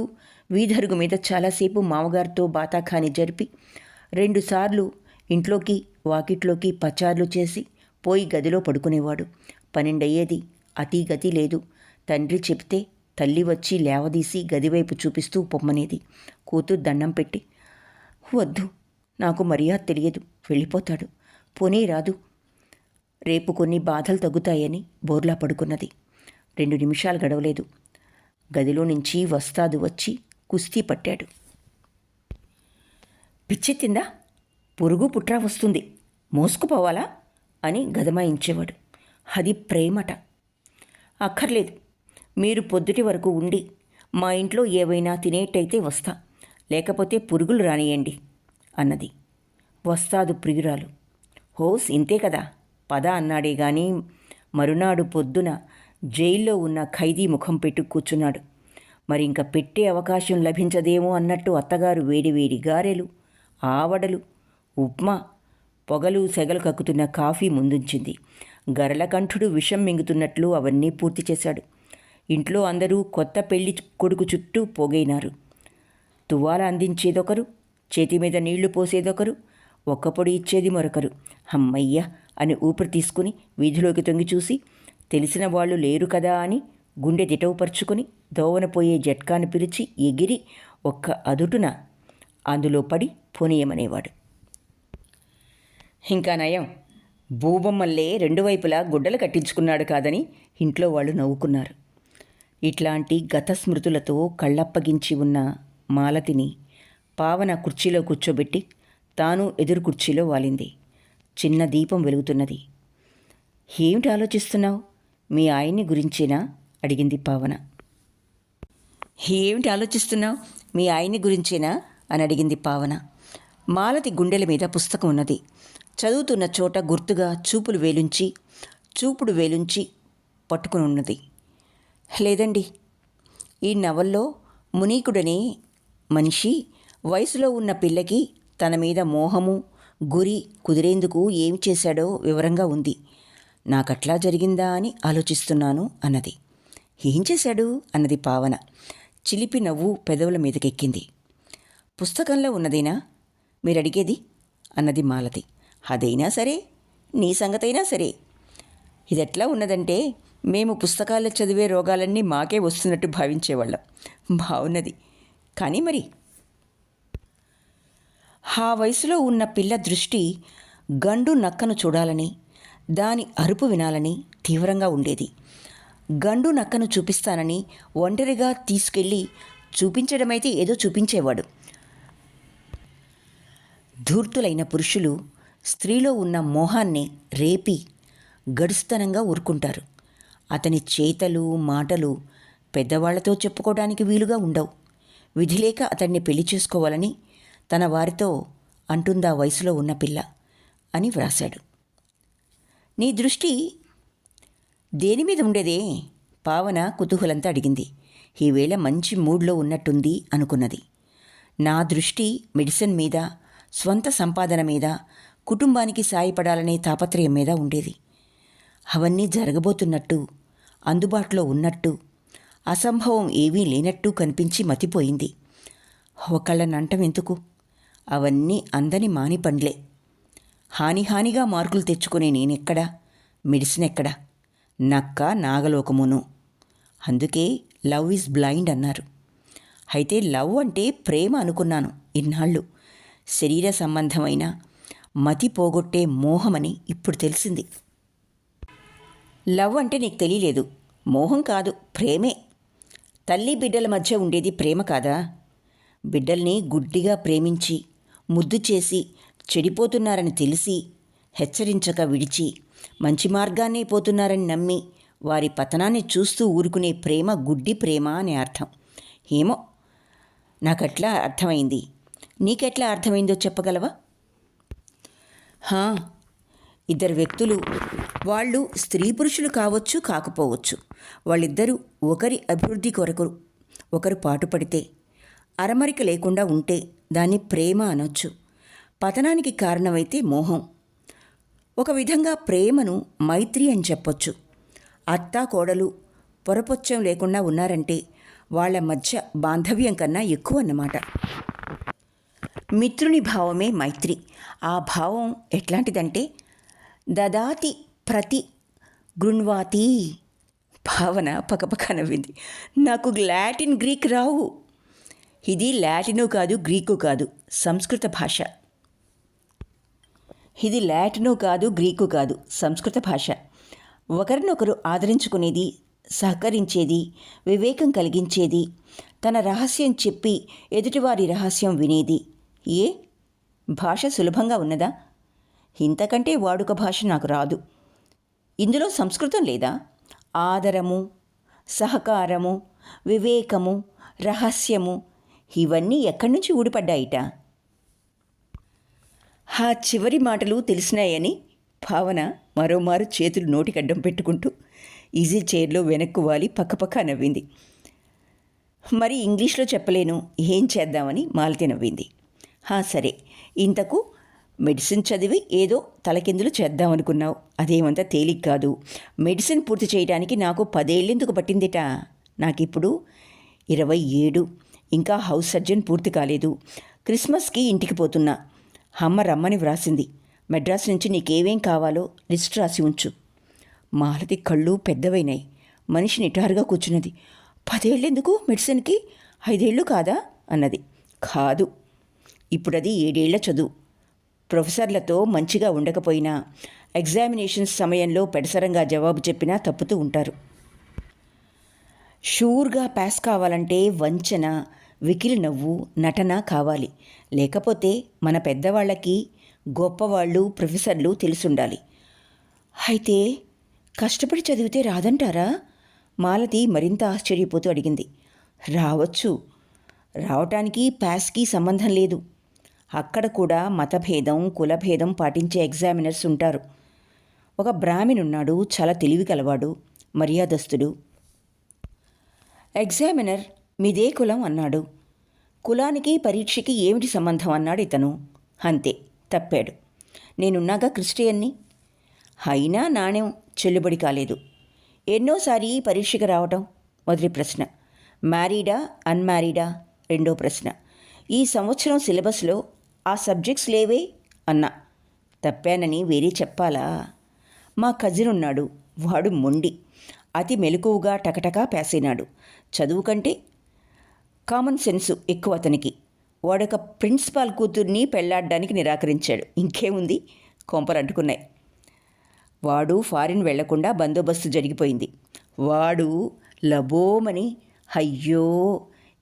వీధరుగు మీద చాలాసేపు మామగారితో బాతాఖాని జరిపి 2 సార్లు ఇంట్లోకి వాకిట్లోకి పచార్లు చేసి పోయి గదిలో పడుకునేవాడు. 12 అయ్యేది. అతి గతి లేదు. తండ్రి చెప్తే తల్లి వచ్చి లేవదీసి గదివైపు చూపిస్తూ పొమ్మనేది. కూతురు దండం పెట్టి, వద్దు, నాకు మర్యాద తెలియదు, వెళ్ళిపోతాడు, పోనీ రాదు, రేపు కొన్ని బాధలు తగ్గుతాయని బోర్లా పడుకున్నది. 2 నిమిషాలు గడవలేదు. గదిలో నుంచి వస్తాదు వచ్చి కుస్తీ పట్టాడు. పిచ్చెత్తిందా, పురుగు పుట్రా వస్తుంది, మోసుకుపోవాలా అని గదమాయించేవాడు. అది ప్రేమట. అక్కర్లేదు, మీరు పొద్దుటి వరకు ఉండి మా ఇంట్లో ఏవైనా తినేటైతే వస్తా, లేకపోతే పురుగులు రానియండి అన్నది వస్తాదు ప్రియురాలు. హోస్ ఇంతే కదా, పద అన్నాడే గాని మరునాడు పొద్దున జైల్లో ఉన్న ఖైదీ ముఖం పెట్టు కూర్చున్నాడు. మరి ఇంక పెట్టే అవకాశం లభించదేమో అన్నట్టు అత్తగారు వేడివేడి గారెలు, ఆవడలు, ఉప్మా, పొగలు సెగలు కక్కుతున్న కాఫీ ముందుంచింది. గరళకంఠుడు విషం మింగుతున్నట్లు అవన్నీ పూర్తి చేశాడు. ఇంట్లో అందరూ కొత్త పెళ్లి కొడుకు చుట్టూ పోగైనారు. తువ్వాల అందించేదొకరు, చేతి మీద నీళ్లు పోసేదొకరు, ఒక్కపొడి ఇచ్చేది మరొకరు. అమ్మయ్య అని ఊపిరి తీసుకుని వీధిలోకి తొంగి చూసి తెలిసిన వాళ్ళు లేరు కదా అని గుండె దిటవుపరుచుకొని దోవనపోయే జట్కాను పిలిచి ఎగిరి ఒక్క అదుటున అందులో పడి పోనీయమనేవాడు. ఇంకా నయం, భూబొమ్మల్లే రెండు వైపులా గుడ్డలు కట్టించుకున్నాడు కాదని ఇంట్లో వాళ్ళు నవ్వుకున్నారు. ఇట్లాంటి గత స్మృతులతో కళ్ళప్పగించి ఉన్న మాలతిని పావన కుర్చీలో కూర్చోబెట్టి తాను ఎదురు కుర్చీలో వాలింది. చిన్న దీపం వెలుగుతున్నది. ఏమిటి ఆలోచిస్తున్నావు? మీ ఆయన్ని గురించేనా అడిగింది పావన. ఏమిటి ఆలోచిస్తున్నావు? మీ ఆయన్ని గురించేనా అని అడిగింది పావన. మాలతి గుండెల మీద పుస్తకం ఉన్నది. చదువుతున్న చోట గుర్తుగా చూపుడు వేలుంచి పట్టుకుని ఉన్నది. లేదండి, ఈ నవల్లో మునీకుడనే మనిషి వయసులో ఉన్న పిల్లకి తన మీద మోహము గురి కుదిరేందుకు ఏమి చేశాడో వివరంగా ఉంది. నాకట్లా జరిగిందా అని ఆలోచిస్తున్నాను అన్నది. ఏం చేశాడు అన్నది పావన. చిలిపి నవ్వు పెదవుల మీదకెక్కింది. పుస్తకంలో ఉన్నదేనా మీరడిగేది అన్నది మాలతి. అదైనా సరే, నీ సంగతైనా సరే. ఇదెట్లా ఉన్నదంటే మేము పుస్తకాల్లో చదివే రోగాలన్నీ మాకే వస్తున్నట్టు భావించేవాళ్ళం. బాగున్నది. కానీ మరి ఆ వయసులో ఉన్న పిల్ల దృష్టి గండు నక్కను చూడాలని, దాని అరుపు వినాలని తీవ్రంగా ఉండేది. గండు నక్కను చూపిస్తానని ఒంటరిగా తీసుకెళ్ళి చూపించడమైతే ఏదో చూపించేవాడు. ధూర్తులైన పురుషులు స్త్రీలో ఉన్న మోహాన్ని రేపి గడుస్తనంగా ఊరుకుంటారు. అతని చేతలు మాటలు పెద్దవాళ్లతో చెప్పుకోవడానికి వీలుగా ఉండవు. విధిలేక అతన్ని పెళ్లి చేసుకోవాలని తన వారితో అంటుందా వయసులో ఉన్న పిల్ల అని వ్రాశాడు. నీ దృష్టి దేని మీద ఉండేదే? పావన కుతూహలంతా అడిగింది. ఈవేళ మంచి మూడ్లో ఉన్నట్టుంది అనుకున్నది. నా దృష్టి మెడిసిన్ మీద, స్వంత సంపాదన మీద, కుటుంబానికి సాయపడాలనే తాపత్రయం మీద ఉండేది. అవన్నీ జరగబోతున్నట్టు, అందుబాటులో ఉన్నట్టు, అసంభవం ఏమీ లేనట్టు కనిపించి మతిపోయింది. ఒకళ్ళనంటం ఎందుకు? అవన్నీ అందని మాని పండ్లే. హానిగా మార్కులు తెచ్చుకునే నేనెక్కడా, మెడిసిన్ ఎక్కడా? నక్క నాగలోకమును. అందుకే లవ్ ఈజ్ బ్లైండ్ అన్నారు. అయితే లవ్ అంటే ప్రేమ అనుకున్నాను ఇన్నాళ్ళు. శరీర సంబంధమైన మతి పోగొట్టే మోహమని ఇప్పుడు తెలిసింది. లవ్ అంటే నీకు తెలియలేదు. మోహం కాదు, ప్రేమే. తల్లి బిడ్డల మధ్య ఉండేది ప్రేమ కాదా? బిడ్డల్ని గుడ్డిగా ప్రేమించి ముద్దు చేసి చెడిపోతున్నారని తెలిసి హెచ్చరించక విడిచి మంచి మార్గాన్నే పోతున్నారని నమ్మి వారి పతనాన్ని చూస్తూ ఊరుకునే ప్రేమ గుడ్డి ప్రేమ అనే అర్థం. ఏమో నాకట్లా అర్థమైంది. నీకెట్లా అర్థమైందో చెప్పగలవా? ఇద్దరు వ్యక్తులు, వాళ్ళు స్త్రీ పురుషులు కావచ్చు కాకపోవచ్చు, వాళ్ళిద్దరూ ఒకరి అభివృద్ధి కొరకు ఒకరు పాటుపడితే, అరమరిక లేకుండా ఉంటే దాన్ని ప్రేమ అనొచ్చు. పతనానికి కారణమైతే మోహం. ఒక విధంగా ప్రేమను మైత్రి అని చెప్పొచ్చు. అత్తా కోడలు పొరపొచ్చం లేకుండా ఉన్నారంటే వాళ్ళ మధ్య బాంధవ్యం కన్నా ఎక్కువ అన్నమాట. మిత్రుని భావమే మైత్రి. ఆ భావం ఎట్లాంటిదంటే దదాతి ప్రతి గృణ్వాతి. భావన పకపక నవ్వింది. నాకు లాటిన్ గ్రీక్ రావు. ఇది లాటిను కాదు, గ్రీకు కాదు, సంస్కృత భాష. ఇది లాటిను కాదు, గ్రీకు కాదు, సంస్కృత భాష. ఒకరినొకరు ఆదరించుకునేది, సహకరించేది, వివేకం కలిగించేది, తన రహస్యం చెప్పి ఎదుటివారి రహస్యం వినేది. ఏ భాష సులభంగా ఉన్నదా? ఇంతకంటే వాడుక భాష నాకు రాదు. ఇందులో సంస్కృతం లేదా? ఆదరము, సహకారము, వివేకము, రహస్యము ఇవన్నీ ఎక్కడి నుంచి ఊడిపడ్డాయిట? ఆ చివరి మాటలు తెలిసినాయని భావన మరోమారు చేతులు నోటికడ్డం పెట్టుకుంటూ ఈజీ చైర్లో వెనక్కు వాలి పక్కపక్క నవ్వింది. మరి ఇంగ్లీష్లో చెప్పలేను, ఏం చేద్దామని మాలతి నవ్వింది. సరే, ఇంతకు మెడిసిన్ చదివి ఏదో తలకిందులు చేద్దామనుకున్నావు. అదేమంత తేలిక కాదు. మెడిసిన్ పూర్తి చేయడానికి నాకు 10 ఏళ్ళెందుకు పట్టిందిట. నాకిప్పుడు 27. ఇంకా హౌస్ సర్జన్ పూర్తి కాలేదు. క్రిస్మస్కి ఇంటికి పోతున్నా. అమ్మ రమ్మని వ్రాసింది. మెడ్రాస్ నుంచి నీకేమేం కావాలో లిస్ట్ రాసి ఉంచు. మాలతి కళ్ళు పెద్దవైనాయి. మనిషి నిటారుగా కూర్చున్నది. 10 ఏళ్ళెందుకు మెడిసిన్కి? 5 ఏళ్ళు కాదా అన్నది. కాదు, ఇప్పుడది 7 ఏళ్ల చదువు. ప్రొఫెసర్లతో మంచిగా ఉండకపోయినా ఎగ్జామినేషన్స్ సమయంలో పెడసరంగా జవాబు చెప్పినా తప్పుతూ ఉంటారు. షూర్గా పాస్ కావాలంటే వంచన, వికిలి నవ్వు, నటన కావాలి. లేకపోతే మన పెద్దవాళ్ళకి గొప్పవాళ్ళు ప్రొఫెసర్లు తెలిసుండాలి. అయితే కష్టపడి చదివితే రాదంటారా? మాలతి మరింత ఆశ్చర్యపోతూ అడిగింది. రావచ్చు. రావటానికి పాస్కి సంబంధం లేదు. అక్కడ కూడా మతభేదం, కులభేదం పాటించే ఎగ్జామినర్స్ ఉంటారు. ఒక బ్రాహ్మణ్ ఉన్నాడు, చాలా తెలివి కలవాడు, మర్యాదస్తుడు. ఎగ్జామినర్ మీదే కులం అన్నాడు. కులానికి పరీక్షకి ఏమిటి సంబంధం అన్నాడు ఇతను. అంతే, తప్పాడు. నేనున్నాగా క్రిస్టియన్ని. అయినా నాణ్యం చెల్లుబడి కాలేదు. ఎన్నోసారి పరీక్షకు రావటం? మొదటి ప్రశ్న. మ్యారీడా అన్మ్యారీడా? రెండో ప్రశ్న. ఈ సంవత్సరం సిలబస్లో ఆ సబ్జెక్ట్స్ లేవే అన్నా. తప్పానని వేరే చెప్పాలా? మా కజిన్ ఉన్నాడు, వాడు మొండి. అతి మెలకువగా టకటకా పాస్ అయినాడు. చదువు కంటే కామన్ సెన్సు ఎక్కువ అతనికి. వాడొక ప్రిన్సిపాల్ కూతుర్ని పెళ్లాడడానికి నిరాకరించాడు. ఇంకేముంది, కొంపలు అంటుకున్నాయి. వాడు ఫారిన్ వెళ్లకుండా బందోబస్తు జరిగిపోయింది. వాడు లబోమని, అయ్యో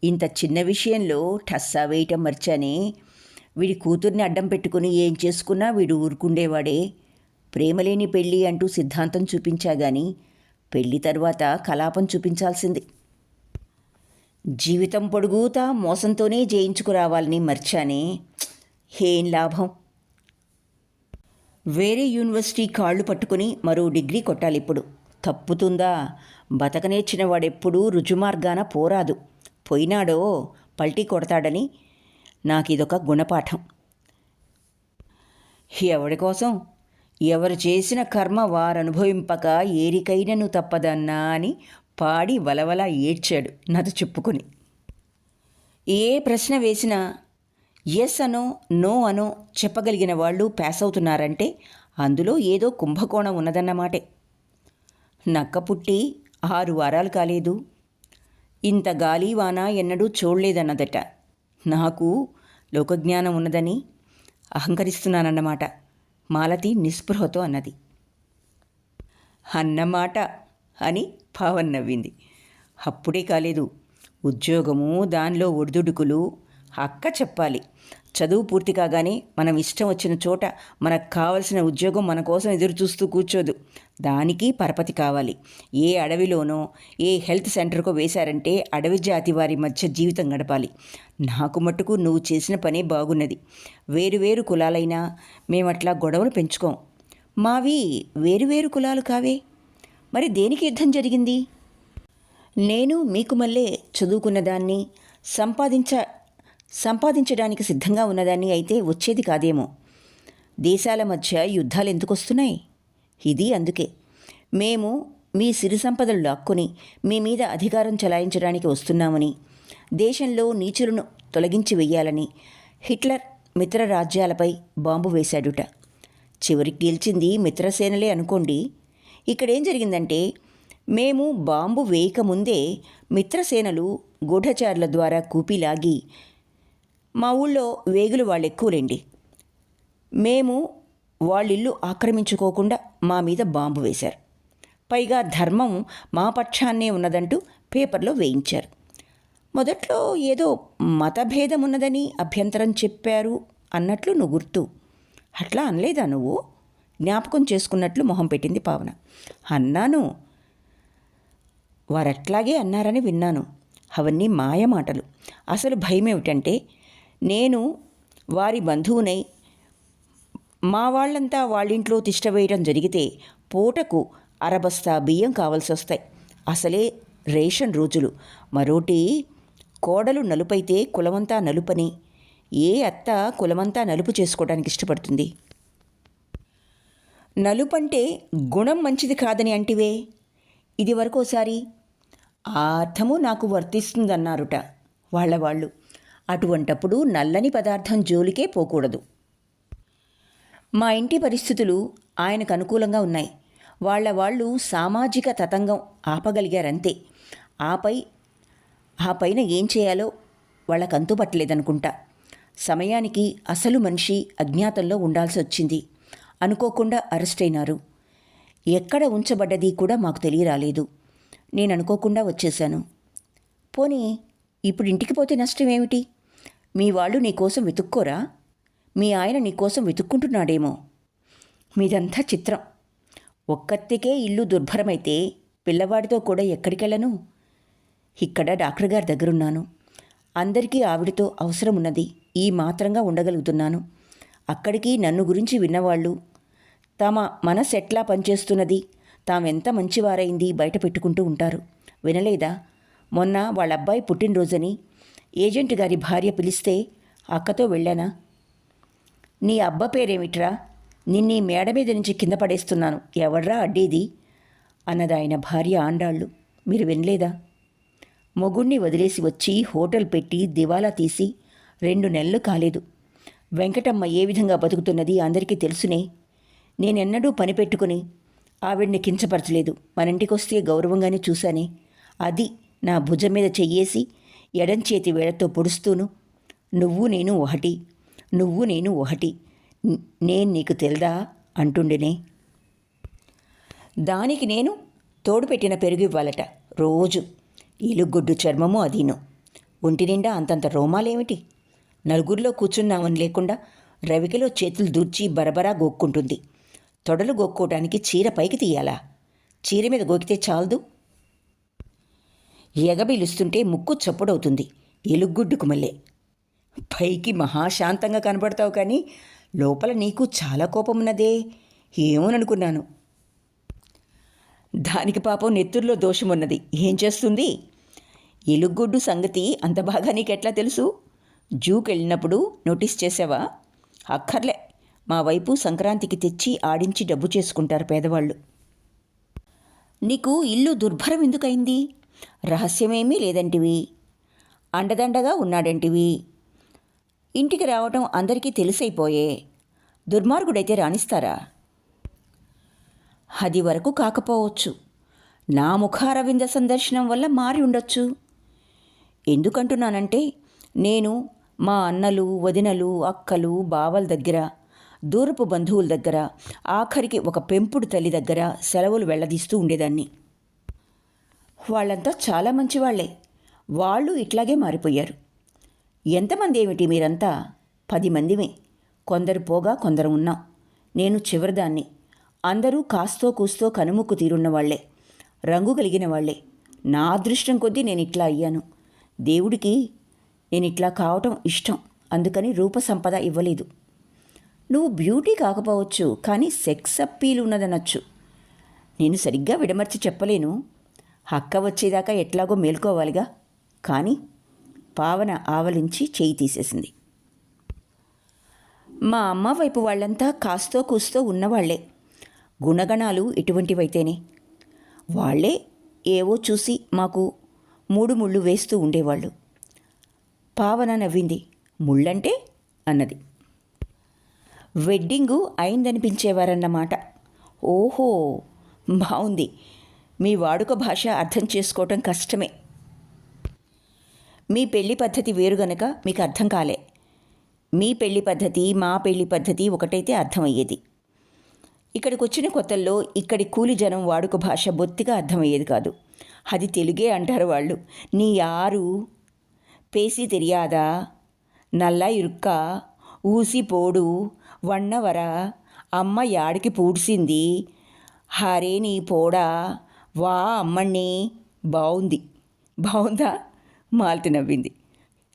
ఇంత చిన్న విషయంలో టస్సా వేయటం మర్చానే. వీడి కూతుర్ని అడ్డం పెట్టుకుని ఏం చేసుకున్నా వీడు ఊరుకుండేవాడే. ప్రేమలేని పెళ్ళి అంటూ సిద్ధాంతం చూపించా గాని పెళ్ళి తర్వాత కలాపం చూపించాల్సింది. జీవితం పొడుగుతా మోసంతోనే జయించుకురావాలని మర్చానే. ఏం లాభం? వేరే యూనివర్సిటీ కాళ్ళు పట్టుకుని మరో డిగ్రీ కొట్టాలిప్పుడు. తప్పుతుందా? బతకనేర్చిన వాడెప్పుడూ రుజుమార్గాన పోరాదు. పోయినాడో పల్టీ కొడతాడని నాకిదొక గుణపాఠం. ఎవడి కోసం? ఎవరు చేసిన కర్మ వారనుభవింపక ఏరికైనను తప్పదన్నా అని పాడి వలవల ఏడ్చాడు నది చెప్పుకొని. ఏ ప్రశ్న వేసినా ఎస్ అనో నో అనో చెప్పగలిగిన వాళ్ళు పాస్ అవుతున్నారంటే అందులో ఏదో కుంభకోణం ఉన్నదన్నమాటే. నక్క పుట్టి 6 వారాలు కాలేదు. ఇంత గాలివాన ఎన్నడూ చూడలేదన్నదట. నాకు లోకజ్ఞానం ఉన్నదని అహంకరిస్తున్నానన్నమాట. మాలతి నిస్పృహతో అన్నది. అన్నమాట అని భావన్ నవ్వింది. అప్పుడే కాలేదు, ఉద్యోగము, దానిలో ఒడిదుడుకులు. అక్క చెప్పాలి. చదువు పూర్తి కాగానే మనం ఇష్టం వచ్చిన చోట మనకు కావలసిన ఉద్యోగం మన కోసం ఎదురు చూస్తూ కూర్చోదు. దానికి పరపతి కావాలి. ఏ అడవిలోనో ఏ హెల్త్ సెంటర్కో వేశారంటే అడవి జాతి వారి మధ్య జీవితం గడపాలి. నాకు మట్టుకు నువ్వు చేసిన పనే బాగున్నది. వేరువేరు కులాలైనా మేమట్లా గొడవలు పెంచుకోం. మావి వేరువేరు కులాలు కావే. మరి దేనికి యుద్ధం జరిగింది? నేను మీకు మళ్ళీ చదువుకున్నదాన్ని, సంపాదించడానికి సిద్ధంగా ఉన్నదాన్ని అయితే వచ్చేది కాదేమో. దేశాల మధ్య యుద్ధాలు ఎందుకు వస్తున్నాయి? ఇది అందుకే. మేము మీ సిరి సంపదలు లాక్కొని మీ మీద అధికారం చలాయించడానికి వస్తున్నామని, దేశంలో నీచులను తొలగించి వెయ్యాలని హిట్లర్ మిత్ర రాజ్యాలపై బాంబు వేశాడుట. చివరికి గెలిచింది మిత్రసేనలే అనుకోండి. ఇక్కడేం జరిగిందంటే, మేము బాంబు వేయకముందే మిత్రసేనలు గూఢచారుల ద్వారా కూపిలాగి, మా ఊళ్ళో వేగులు వాళ్ళెక్కువలేండి, మేము వాళ్ళిల్లు ఆక్రమించుకోకుండా మా మీద బాంబు వేశారు. పైగా ధర్మం మా పక్షాన్నే ఉన్నదంటూ పేపర్లో వేయించారు. మొదట్లో ఏదో మతభేదం ఉన్నదని అభ్యంతరం చెప్పారు అన్నట్లు నువ్వు గుర్తు. అట్లా అనలేదా నువ్వు? జ్ఞాపకం చేసుకున్నట్లు మొహం పెట్టింది పావన. అన్నాను. వారట్లాగే అన్నారని విన్నాను. అవన్నీ మాయమాటలు. అసలు భయమేమిటంటే, నేను వారి బంధువునై మా వాళ్ళంతా వాళ్ళింట్లో తిష్టవేయడం జరిగితే పూటకు అరబస్తా బియ్యం కావాల్సి వస్తాయి. అసలే రేషన్ రోజులు. మరోటి కోడలు నలుపైతే కులమంతా నలుపని, ఏ అత్త కులమంతా నలుపు చేసుకోవడానికి ఇష్టపడుతుంది? నలుపంటే గుణం మంచిది కాదని అంటివే ఇది వరకోసారి. ఆ అర్థము నాకు వర్తిస్తుందన్నారుట వాళ్ళు. అటువంటప్పుడు నల్లని పదార్థం జోలికే పోకూడదు. మా ఇంటి పరిస్థితులు ఆయనకు అనుకూలంగా ఉన్నాయి. వాళ్ళు సామాజిక తతంగం ఆపగలిగారంతే. ఆ పైన ఏం చేయాలో వాళ్ళకు అంతుపట్టలేదనుకుంటా. సమయానికి అసలు మనిషి అజ్ఞాతంలో ఉండాల్సి వచ్చింది. అనుకోకుండా అరెస్ట్ అయినారు. ఎక్కడ ఉంచబడ్డది కూడా మాకు తెలియరాలేదు. నేను అనుకోకుండా వచ్చేశాను. పోనీ ఇప్పుడు ఇంటికి పోతే నష్టం ఏమిటి? మీ వాళ్ళు నీకోసం వెతుక్కోరా? మీ ఆయన నీకోసం వెతుక్కుంటున్నాడేమో. మీదంతా చిత్రం. ఒక్కత్తికే ఇల్లు దుర్భరమైతే పిల్లవాడితో కూడా ఎక్కడికెళ్ళను? ఇక్కడ డాక్టర్ గారి దగ్గరున్నాను. అందరికీ ఆవిడతో అవసరం ఉన్నది. ఈ మాత్రంగా ఉండగలుగుతున్నాను. అక్కడికి నన్ను గురించి విన్నవాళ్ళు తమ మనసు ఎట్లా పనిచేస్తున్నది, తామెంత మంచివారైంది బయట పెట్టుకుంటూ ఉంటారు. వినలేదా? మొన్న వాళ్ళ అబ్బాయి పుట్టినరోజని ఏజెంట్ గారి భార్య పిలిస్తే అక్కతో వెళ్ళానా? నీ అబ్బ పేరేమిట్రా? నిన్నీ మేడ మీద నుంచి కింద పడేస్తున్నాను, ఎవడ్రా అడ్డేది అన్నదాయన భార్య ఆండాళ్ళు. మీరు వినలేదా? మొగుణ్ణి వదిలేసి వచ్చి హోటల్ పెట్టి దివాలా తీసి 2 నెలలు కాలేదు. వెంకటమ్మ ఏ విధంగా బతుకుతున్నది అందరికీ తెలుసునే. నేనెన్నడూ పని పెట్టుకుని ఆవిడ్ని కించపరచలేదు. మనింటికొస్తే గౌరవంగానే చూశానే. అది నా భుజం మీద చెయ్యేసి ఎడంచేతి వేళతో పొడుస్తూను, నువ్వు నేను ఒకటి, నేను నీకు తెల్దా అంటుండేనే. దానికి నేను తోడు పెట్టిన పెరుగు ఇవ్వాలట రోజు. ఎలుగొడ్డు చర్మము అదీను. ఒంటి నిండా అంతంత రోమాలేమిటి? నలుగురిలో కూర్చున్నామని లేకుండా రవికిలో చేతులు దూర్చి బరబరా గోక్కుంటుంది. తొడలు గోక్కోవడానికి చీర పైకి తీయాలా? చీర మీద గోకితే చాలదు. ఎగబిలుస్తుంటే ముక్కు చప్పుడవుతుంది. ఎలుగుడ్డుకు మళ్ళీ. పైకి మహాశాంతంగా కనబడతావు కానీ లోపల నీకు చాలా కోపమున్నదే. ఏమోననుకున్నాను. దానికి పాపం నెత్తుర్లో దోషమున్నది. ఏం చేస్తుంది? ఎలుగుడ్డు సంగతి అంత బాగా నీకెట్లా తెలుసు? జూకెళ్ళినప్పుడు నోటీస్ చేసావా? అక్కర్లే, మా వైపు సంక్రాంతికి తెచ్చి ఆడించి డబ్బు చేసుకుంటారు పేదవాళ్ళు. నీకు ఇల్లు దుర్భరం ఎందుకైంది? రహస్యమేమీ లేదంటివి, అండదండగా ఉన్నాడంటివి. ఇంటికి రావటం అందరికీ తెలిసైపోయే. దుర్మార్గుడైతే రాణిస్తారా? అది వరకు కాకపోవచ్చు. నా ముఖారవింద సందర్శనం వల్ల మారి ఉండొచ్చు. ఎందుకంటున్నానంటే నేను మా అన్నలు, వదినలు, అక్కలు, బావల దగ్గర, దూరపు బంధువుల దగ్గర, ఆఖరికి ఒక పెంపుడు తల్లి దగ్గర సెలవులు వెళ్ళదీస్తూ ఉండేదాన్ని. వాళ్ళంతా చాలా మంచివాళ్లే. వాళ్ళు ఇట్లాగే మారిపోయారు. ఎంతమంది ఏమిటి మీరంతా? 10 మందిమే. కొందరు పోగా కొందరు ఉన్నాం. నేను చివరిదాన్ని. అందరూ కాస్తో కూస్తో కనుముక్కు తీరున్నవాళ్లే, రంగు కలిగిన వాళ్లే. నా అదృష్టం కొద్దీ నేను ఇట్లా అయ్యాను. దేవుడికి నేను ఇట్లా కావటం ఇష్టం. అందుకని రూప సంపద ఇవ్వలేదు. నువ్వు బ్యూటీ కాకపోవచ్చు, కానీ సెక్స్ అప్పీల్ ఉన్నదనొచ్చు. నేను సరిగ్గా విడమర్చి చెప్పలేను. అక్క వచ్చేదాకా ఎట్లాగో మేల్కోవాలిగా. కానీ పావన ఆవలించి చేయి తీసేసింది. మా అమ్మ వైపు వాళ్ళంతా కాస్తో కూస్తో ఉన్నవాళ్లే. గుణగణాలు ఇటువంటివైతేనే. వాళ్లే ఏవో చూసి మాకు 3 ముళ్ళు వేస్తూ ఉండేవాళ్ళు. పావన నవ్వింది. ముళ్ళంటే అన్నది. వెడ్డింగు అయిందనిపించేవారన్నమాట. ఓహో, బాగుంది. మీ వాడుక భాష అర్థం చేసుకోవటం కష్టమే. మీ పెళ్లి పద్ధతి వేరు గనక మీకు అర్థం కాలే. మీ పెళ్లి పద్ధతి మా పెళ్లి పద్ధతి ఒకటైతే అర్థమయ్యేది. ఇక్కడికి వచ్చిన కొత్తల్లో ఇక్కడి కూలి జనం వాడుక భాష బొత్తిగా అర్థమయ్యేది కాదు. అది తెలుగే అంటారు వాళ్ళు. నీ యారు, పేసి తెలియాదా, నల్ల ఇరుక్క, ఊసి పోడు, వన్నవర, అమ్మ యాడికి పూడ్సింది, హరే నీ పోడా, వా అమ్మణ్ణి. బాగుంది. బాగుందా? మాలతి నవ్వింది.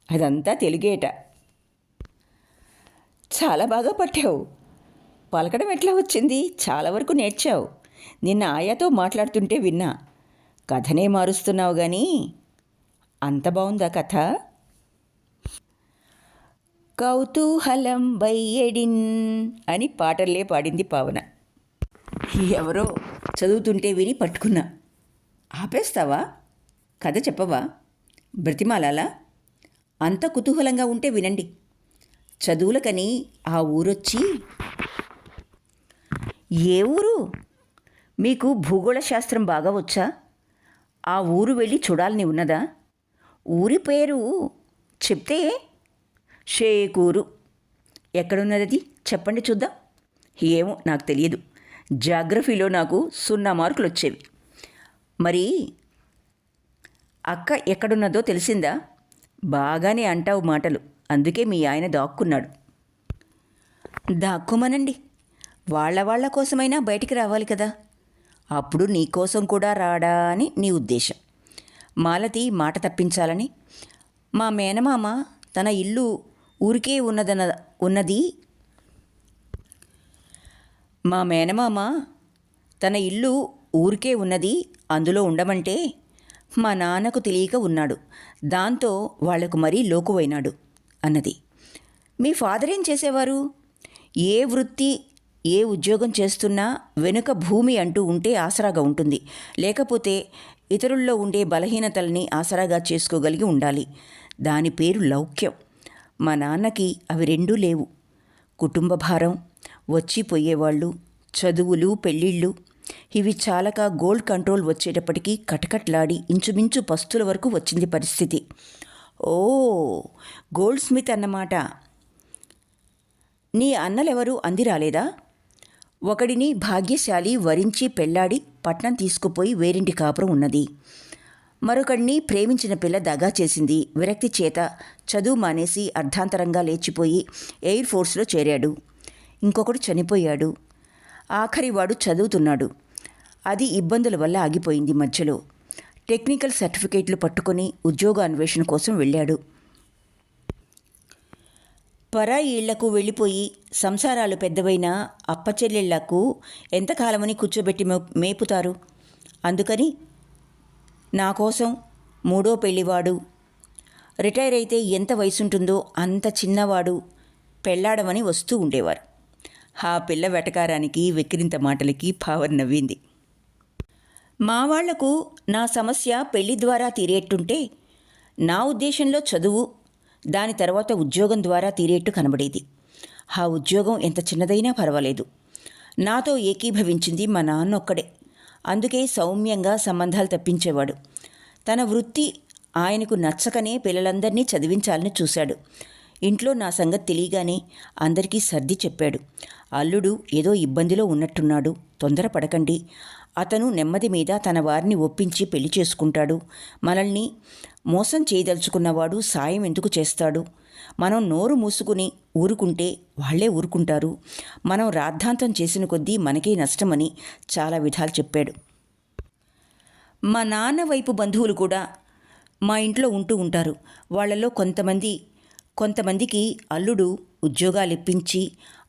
అదంతా తెలుగేట. చాలా బాగా పట్టావు. పలకడం ఎట్లా వచ్చింది? చాలా వరకు నేర్చావు. నిన్న ఆయాతో మాట్లాడుతుంటే విన్నా. కథనే మారుస్తున్నావు కానీ అంత బాగుందా కథ? కౌతూహలం బయ్యడిన్ అని పాటల్లే పాడింది పావన. ఎవరో చదువుతుంటే విని పట్టుకున్నా. ఆపేస్తావా? కథ చెప్పవా? బ్రతిమాలాలా? అంత కుతూహలంగా ఉంటే వినండి. చదువులకని ఆ ఊరొచ్చి. ఏ ఊరు? మీకు భూగోళ శాస్త్రం బాగా వచ్చా? ఆ ఊరు వెళ్ళి చూడాలని ఉన్నదా? ఊరి పేరు చెప్తే. షేకూరు. ఎక్కడున్నది చెప్పండి చూద్దాం. ఏమో నాకు తెలియదు. జాగ్రఫీలో నాకు 0 మార్కులు వచ్చేవి. మరి అక్క ఎక్కడున్నదో తెలిసిందా? బాగానే అంటావు మాటలు, అందుకే మీ ఆయన దాక్కున్నాడు. దాక్కుమనండి. వాళ్ళ కోసమైనా బయటికి రావాలి కదా. అప్పుడు నీ కోసం కూడా రాడా అని నీ ఉద్దేశం. మాలతి మాట తప్పించాలని. మా మేనమామ తన ఇల్లు ఊరికే ఉన్నది. మా మేనమామ తన ఇల్లు ఊరికే ఉన్నది, అందులో ఉండమంటే మా నాన్నకు తెలియక ఉన్నాడు. దాంతో వాళ్లకు మరీ లోకువైనాడు అన్నది. మీ ఫాదర్ ఏం చేసేవారు? ఏ వృత్తి, ఏ ఉద్యోగం చేస్తున్నా వెనుక భూమి అంటూ ఉంటే ఆసరాగా ఉంటుంది. లేకపోతే ఇతరుల్లో ఉండే బలహీనతల్ని ఆసరాగా చేసుకోగలిగి ఉండాలి. దాని పేరు లౌక్యం. మా నాన్నకి అవి రెండూ లేవు. కుటుంబ భారం, వచ్చిపోయేవాళ్ళు, చదువులు, పెళ్ళిళ్ళు ఇవి చాలక గోల్డ్ కంట్రోల్ వచ్చేటప్పటికీ కటకట్లాడి ఇంచుమించు పస్తుల వరకు వచ్చింది పరిస్థితి. ఓ, గోల్డ్ స్మిత్ అన్నమాట. నీ అన్నలెవరూ అంది రాలేదా? ఒకడిని భాగ్యశాలి వరించి పెళ్లాడి పట్నం తీసుకుపోయి వేరింటి కాపురం ఉన్నది. మరొకడిని ప్రేమించిన పిల్ల దగా చేసింది. విరక్తి చేత చదువు మానేసి అర్ధాంతరంగా లేచిపోయి ఎయిర్ ఫోర్స్లో చేరాడు. ఇంకొకడు చనిపోయాడు. ఆఖరివాడు చదువుతున్నాడు. అది ఇబ్బందుల వల్ల ఆగిపోయింది మధ్యలో. టెక్నికల్ సర్టిఫికేట్లు పట్టుకొని ఉద్యోగ అన్వేషణ కోసం వెళ్ళాడు. పరాయి ఇళ్లకు వెళ్ళిపోయి సంసారాలు పెద్దవైన అప్పచెల్లెళ్లకు ఎంతకాలమని కూర్చోబెట్టి మేపుతారు. అందుకని నా కోసం 3వ పెళ్లివాడు, రిటైర్ అయితే ఎంత వయసుంటుందో అంత చిన్నవాడు పెళ్లాడమని వస్తూ ఉండేవారు. ఆ పిల్ల వెటకారానికి, వెక్కిరింత మాటలకి పావర్ నవ్వింది. మా వాళ్లకు నా సమస్య పెళ్లి ద్వారా తీరేట్టుంటే, నా ఉద్దేశంలో చదువు, దాని తర్వాత ఉద్యోగం ద్వారా తీరేట్టు కనబడేది. ఆ ఉద్యోగం ఎంత చిన్నదైనా పర్వాలేదు. నాతో ఏకీభవించింది మా నాన్నొక్కడే. అందుకే సౌమ్యంగా సంబంధాలు తప్పించేవాడు. తన వృత్తి ఆయనకు నచ్చకనే పిల్లలందరినీ చదివించాలని చూశాడు. ఇంట్లో నా సంగతి తెలియగానే అందరికీ సర్ది చెప్పాడు. అల్లుడు ఏదో ఇబ్బందిలో ఉన్నట్టున్నాడు, తొందరపడకండి. అతను నెమ్మది మీద తన వారిని ఒప్పించి పెళ్లి చేసుకుంటాడు. మనల్ని మోసం చేయదలుచుకున్నవాడు సాయం ఎందుకు చేస్తాడు? మనం నోరు మూసుకుని ఊరుకుంటే వాళ్లే ఊరుకుంటారు. మనం రాద్ధాంతం చేసిన కొద్దీ మనకే నష్టమని చాలా విధాలు చెప్పాడు. మా నాన్న వైపు బంధువులు కూడా మా ఇంట్లో ఉంటూ ఉంటారు. వాళ్లలో కొంతమందికి అల్లుడు ఉద్యోగాలు ఇప్పించి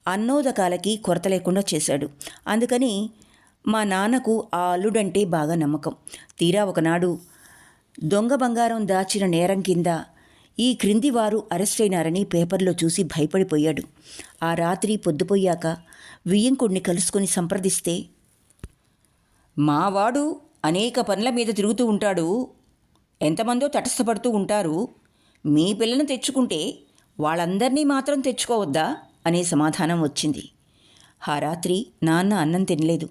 అన్నోదకాలకి కొరత లేకుండా చేశాడు. అందుకని మా నాన్నకు ఆ అల్లుడంటే బాగా నమ్మకం. తీరా ఒకనాడు దొంగ బంగారం దాచిన నేరం కింద ఈ క్రింది వారు అరెస్ట్ అయినారని పేపర్లో చూసి భయపడిపోయాడు. ఆ రాత్రి పొద్దుపోయాక వియ్యంకుడిని కలుసుకొని సంప్రదిస్తే, మావాడు అనేక పనుల మీద తిరుగుతూ ఉంటాడు, ఎంతమందో తటస్థపడుతూ ఉంటారు, మీ పిల్లను తెచ్చుకుంటే వాళ్ళందరినీ మాత్రం తెచ్చుకోవద్దా అనే సమాధానం వచ్చింది. ఆ రాత్రి నాన్న అన్నం తినలేదు.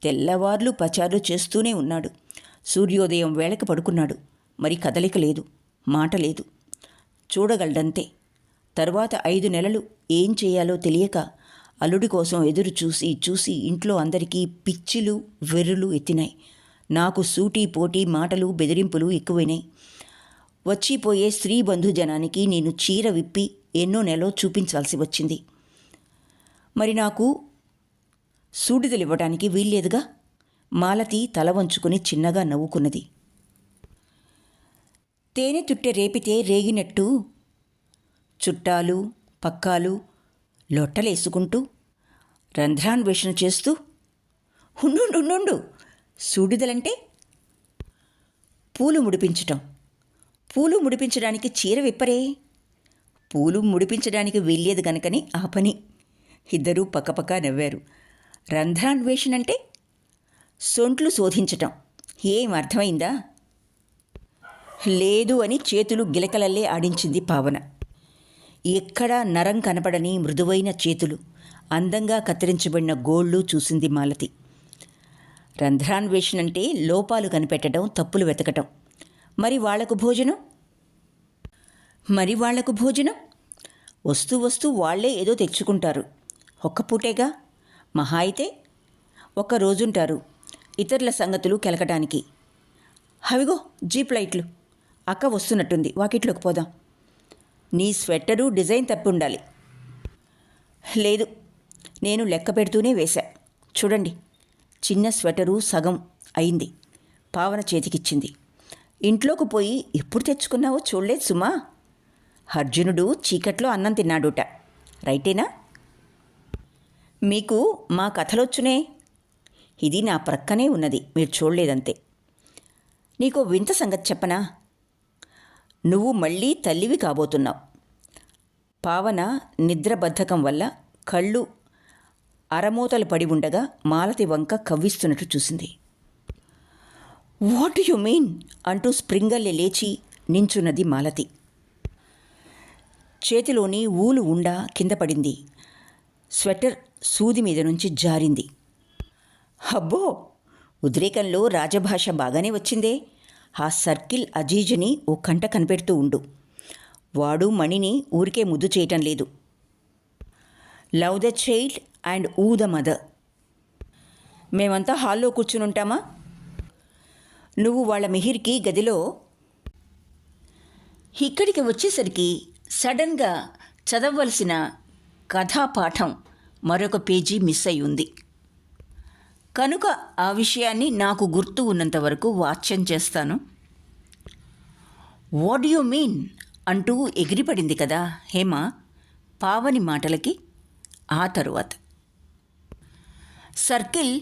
తెల్లవార్లు పచారులు చేస్తూనే ఉన్నాడు. సూర్యోదయం వేళకి పడుకున్నాడు. మరి కదలిక లేదు, మాట లేదు. చూడగలడంతే. తరువాత 5 నెలలు ఏం చేయాలో తెలియక అల్లుడి కోసం ఎదురు చూసి ఇంట్లో అందరికీ పిచ్చిలు వెర్రులు ఎత్తినాయి. నాకు సూటీ పోటీ మాటలు బెదిరింపులు ఎక్కువైనాయి. వచ్చిపోయే స్త్రీ బంధుజనానికి నేను చీర విప్పి ఎన్నో నెలలో చూపించాల్సి వచ్చింది. మరి నాకు సూడిదలివ్వటానికి వీల్లేదుగా. మాలతి తల వంచుకుని చిన్నగా నవ్వుకున్నది. తేనె తుట్టె రేపితే రేగినట్టు చుట్టాలు పక్కాలు లొట్టలేసుకుంటూ రంధ్రాన్వేషణ చేస్తూ ఉండు. సూడిదలంటే పూలు ముడిపించడానికి చీర విప్పరే. పూలు ముడిపించడానికి వీల్లేదు గనుకని ఆ పని. ఇద్దరూ పక్కపక్క నవ్వారు. రంధ్రాన్వేషణ అంటే సొంట్లు శోధించటం. ఏం అర్థమైందా? లేదు అని చేతులు గిలకలల్లే ఆడించింది పావన. ఎక్కడా నరం కనపడని మృదువైన చేతులు, అందంగా కత్తిరించబడిన గోళ్ళు చూసింది మాలతి. రంధ్రాన్వేషణ అంటే లోపాలు కనిపెట్టడం, తప్పులు వెతకటం. మరి వాళ్లకు భోజనం వస్తూ వస్తూ వాళ్లే ఏదో తెచ్చుకుంటారు. ఒక్క పూటేగా, మహా అయితే ఒక్క రోజుంటారు ఇతరుల సంగతులు కెలకటానికి. అవిగో జీప్ లైట్లు. అక్క వస్తున్నట్టుంది, వాకిట్లోకి పోదాం. నీ స్వెట్టరు డిజైన్ తప్పి ఉండాలి. లేదు, నేను లెక్క పెడుతూనే వేశా. చూడండి, చిన్న స్వెటరు సగం అయింది. పావన చేతికిచ్చింది. ఇంట్లోకి పోయి ఎప్పుడు తెచ్చుకున్నావో చూడలేదు సుమా. అర్జునుడు చీకట్లో అన్నం తిన్నాడుట. రైటేనా? మీకు మా కథలొచ్చునే. ఇది నా ప్రక్కనే ఉన్నది, మీరు చూడలేదంతే. నీకో వింత సంగతి చెప్పనా? నువ్వు మళ్ళీ తల్లివి కాబోతున్నావు. పావన నిద్రబద్ధకం వల్ల కళ్ళు అరమూతలు పడి ఉండగా మాలతి వంక కవ్విస్తున్నట్టు చూసింది. వాట్ యు మీన్ అంటూ స్ప్రింగల్లె లేచి నించున్నది మాలతి. చేతిలోని ఊలు ఉండా కింద పడింది. స్వెటర్ సూది మీద నుంచి జారింది. అబ్బో, ఉద్రేకంలో రాజభాష బాగానే వచ్చిందే. ఆ సర్కిల్ అజీజ్ని ఓ కంట కనిపెడుతూ ఉండు. వాడు మణిని ఊరికే ముద్దు చేయటం లేదు. లవ్ ద చైల్డ్ అండ్ ఊ ద మదర్. మేమంతా హాల్లో కూర్చునుంటామా? నువ్వు వాళ్ళ మిహిర్కి గదిలో. ఇక్కడికి వచ్చేసరికి సడన్గా చదవవలసిన కథాపాఠం మరొక పేజీ మిస్ అయి ఉంది. కనుక ఆ విషయాన్ని నాకు గుర్తు ఉన్నంత వరకు వాచ్యం చేస్తాను. వాట్ యు మీన్ అంటూ ఎగిరిపడింది కదా హేమ పావని మాటలకి. ఆ తరువాత సర్కిల్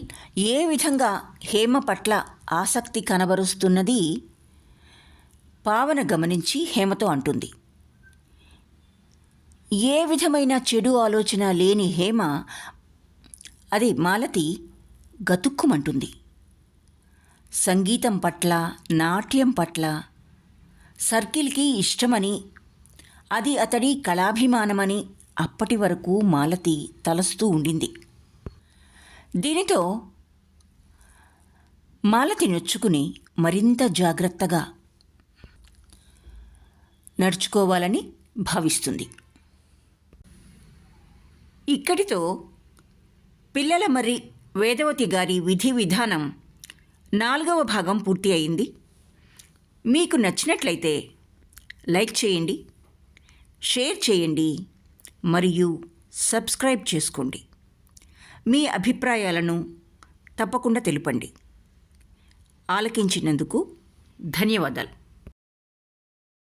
ఏ విధంగా హేమ పట్ల ఆసక్తి కనబరుస్తున్నది పావన గమనించి హేమతో అంటుంది. ఏ విధమైన చెడు ఆలోచన లేని హేమ, అది మాలతి, గతుక్కుమంటుంది. సంగీతం పట్ల, నాట్యం పట్ల సర్కిల్కి ఇష్టమని, అది అతడి కళాభిమానమని అప్పటి వరకు మాలతి తలస్తూ ఉండింది. దీనితో మాలతి నొచ్చుకుని మరింత జాగ్రత్తగా నడుచుకోవాలని భావిస్తుంది. ఇక్కడితో పిల్లల మర్రి వేదవతి గారి విధి విధానం 4వ భాగం పూర్తి అయింది. మీకు నచ్చినట్లయితే లైక్ చేయండి, షేర్ చేయండి మరియు సబ్స్క్రైబ్ చేసుకోండి. మీ అభిప్రాయాలను తప్పకుండా తెలుపండి. ఆలకించినందుకు ధన్యవాదాలు.